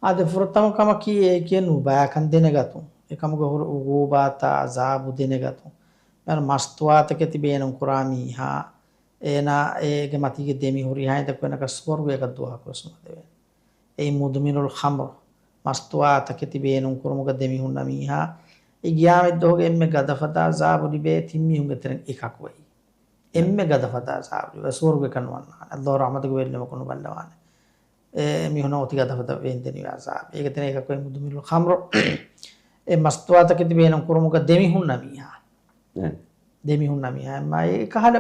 ade furtam kama ki ekenu bayakan denegatu ekamu go ubata azabu denegatu man mastwataketi beenu kurami ha ena ege matige demi huri ha ida kona ka sworgo ek duha kosma deve ei mudminul khamr මස්තුවා තකති බේනුම් කුරුමුක දෙමිහුන් නමීහා ඉගියාමෙත් දෝගේ එම්මෙ ගදෆතා සාබුඩි බේ තිම්මිහුන් ගෙතරන් එකක් වෙයි එම්මෙ ගදෆතා සාබුඩි වසෝරුග කන්වන්න අල්ලාහ් රහමතක වෙල්ලම කොන බල්ලවාන මිහුන ඔති ගදෆතා වෙන්දෙනි වාසාබ ඒක තන එකක් වෙයි මුදුමිලු ඛම්ර ඒ මස්තුවා තකති බේනුම් කුරුමුක දෙමිහුන් නමීහා මා ඒක හල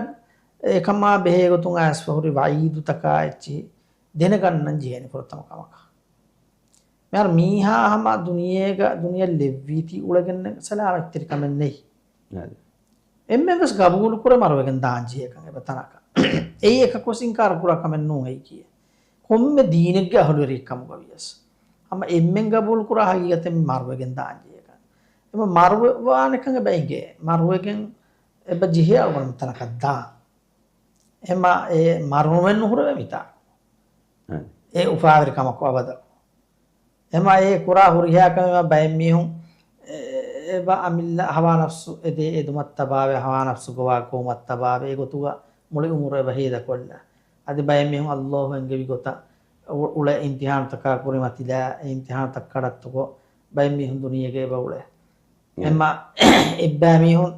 ඒකම බෙහෙගතුන් ආස් ෆහුරි වයිදු තකාච්චි දෙන ගන්නන් ජීයනි පුරතම කමක यार मीहा हम दुनिया लेवीती उड़गन सलाम इतरी कमें नहीं एम्मे बस गबूल पूरा मारवेगन दांजी है कंगे बताना का एक को सिंकार पूरा कमें नो है की हम में दीन के हलुरी कम गवियस हम एम्मे गबूल पूरा हकीकत में मारवेगन दांजी है एम्मे मारवाने कंगे बेंगे मारवेगन एब जिहे और बताना का दा एम्मा ए मारवेन हुरवे मिता ए उफावर कम को अबदा එමා ඒ කුරා හුරියා කම බයෙන් මිහුන් එබා අමිල්ලා හවා නෆ්සු එදේ එදුමත් තබාවේ හවා නෆ්සු ගවා කොමත් තබාවේ ගොතුගා මුලි උමුරේ බහීද කොල්ල අද බයෙන් මිහුන් අල්ලාහ් එංගෙවි ගොත උල ඉම්තිහාන් තකා කුරි මතිලා ඉම්තිහාන් තක්කඩත්තුකෝ බයෙන් මිහුන් දුනියගේ බවුල එමා එබ්බා මිහුන්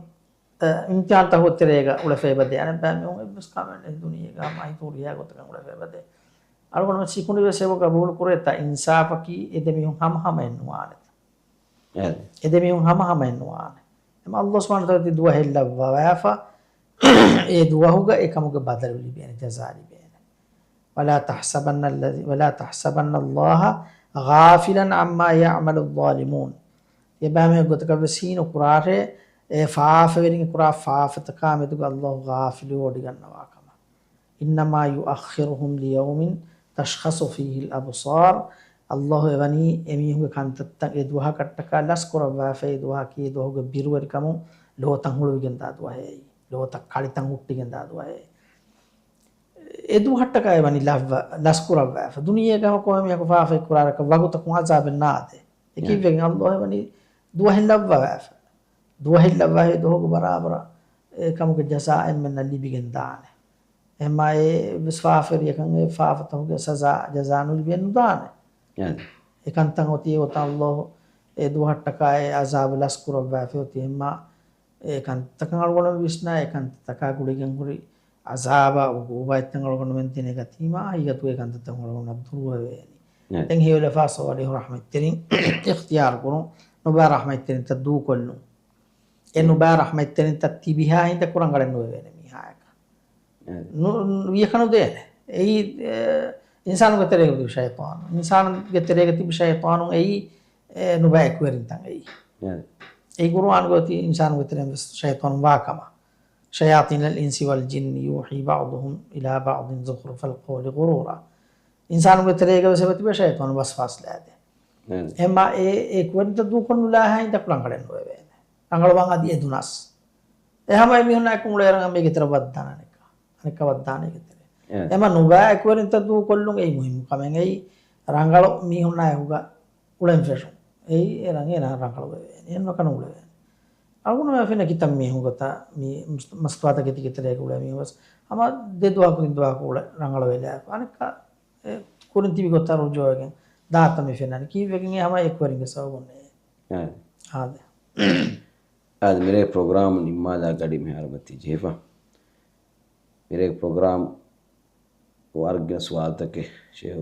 ඉම්තිහාන් තහොතරේග උල ෆේබදේ අන බෑ මිහුන් එබ්බස් කමෙන් දුනියගා මයි හුරියා ගොතකන් උල ෆේබදේ අරගොන සිකුණු වෙසේව ගබූල් කුරේත ඉන්සාෆකි එදෙමිහුන් හම එන්නුවානේ එදෙමිහුන් හම එන්නුවානේ එම අල්ලාහ් සුබ්හානහු තාලා දුවා හෙල්ලවා වාෆා ඒ දුවහුග එකමුග බදල් ලිබේන ජසාලි බේන වලා තහසබන්න අල්ලාහ ගාෆිලන් අම්මා යඅමලු ظාලිමූන් යබාමෙ ගොතක වසීන කුරාරේ ඒ ෆාෆ වෙරින් කුරා ෆාෆතකා මෙදුග අල්ලාහ් ගාෆිලු ඔඩි ගන්නවා කම ඉන්නමා යුඅඛිරුහුම් ලියවමින් تشخص فيه الأبصار الله غني أميه كان تتق إدوها كتك لسكر وافي إدوها كي إدوها بيرور كمو لو تنهلو جندا دواه لو تكالي تنهوتي جندا دواه إدوها تك غني لسكر واف دنيا كم كوهم يكو فافي كرار كواغو تكون عذاب الناده يكيف يجن الله غني دواه لواف دواه لواف إدوها برابر كم كجزاء من اللي بيجندانه එමා ඒ විස්වාෆර් යකන් ඒ ෆාෆතහුගේ සසා ජසානුල් බෙන්දාන එකන්තන් ඔතිය ඔත අල්ලාහ් ඒ දුහට්ටකා ඒ අසාබ් ලස්කුර වාෆියති එමා ඒකන්තකන් අලගොන විස්නා ඒකන්තකා කුලිගෙන් කුරි අසාබ උබයිතන් අලගොන මෙන්තින ගතිමා අයතු ඒකන්තතන් අලගොන අබ්දුරු වේනි දැන් හේවල ෆාසවලි රහමත්තිරින් ඉක්තියාර කරන නුබා රහමත්තිරින් තදු කොල්ලු ඒ නුබා රහමත්තිරින් තතිබිහා හින්ද කුරන් ගලන්න වේනේ මිහායක يخنو دين أي إنسان قتريك بشيطان إنسان قتريك بشيطان أي نبأك ورنتان أي قرآن قوتي إنسان قتريك بشيطان واكما شياطين الإنس والجن يوحي بعضهم إلى بعض زخرف القول غرورا إنسان قتريك بشيطان وسواس لاده أما كورنت دوكن لا هاي تقولان كلام نوبين أنغلو بانغ دي أدوناس هم أي مهنا يكون ليران أمي كتير بدانا أنك بدانا كتير أما نوبا كورنت دوكن أي مهم كمان أي رانغلو مهنا يهوغا ulen fesu ei erangena rangkalo beben en makana ule alguna me fina kita mi hugata mi mastwata kiti kitere ule mi was ama de dua ko ule rangalo bele aneka kurinti bi gota ro jogen data mi fina ki vegen ama ekwaringa sawone hade आज मेरे प्रोग्राम निम्मा गड़ी में हरबती जेफा मेरे प्रोग्राम वर्ग सवाल तक शेह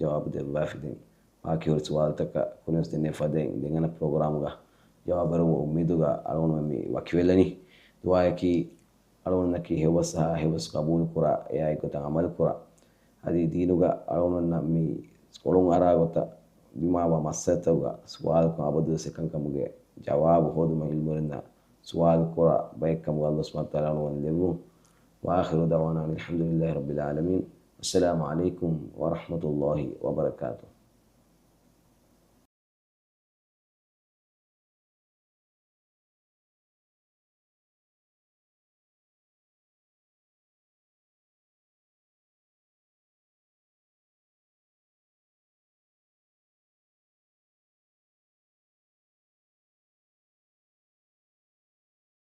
जवाब दे वाफिदीन बाकी और सवाल तक कुने उसने फदे dengan program ga jawab baru umidu ga alon mi wakiwelani doa ki alon naki hewas kabul kura ya ikut amal kura adi dinu ga alon na mi kolong ara gota bima ba masata ga sawal ko abadu se kan kamuge jawab hodu ma ilmurinda sawal kura baik kamu Allah subhanahu wa ta'ala alon lebu wa akhiru dawana alhamdulillahi rabbil alamin assalamu alaikum wa rahmatullahi wa barakatuh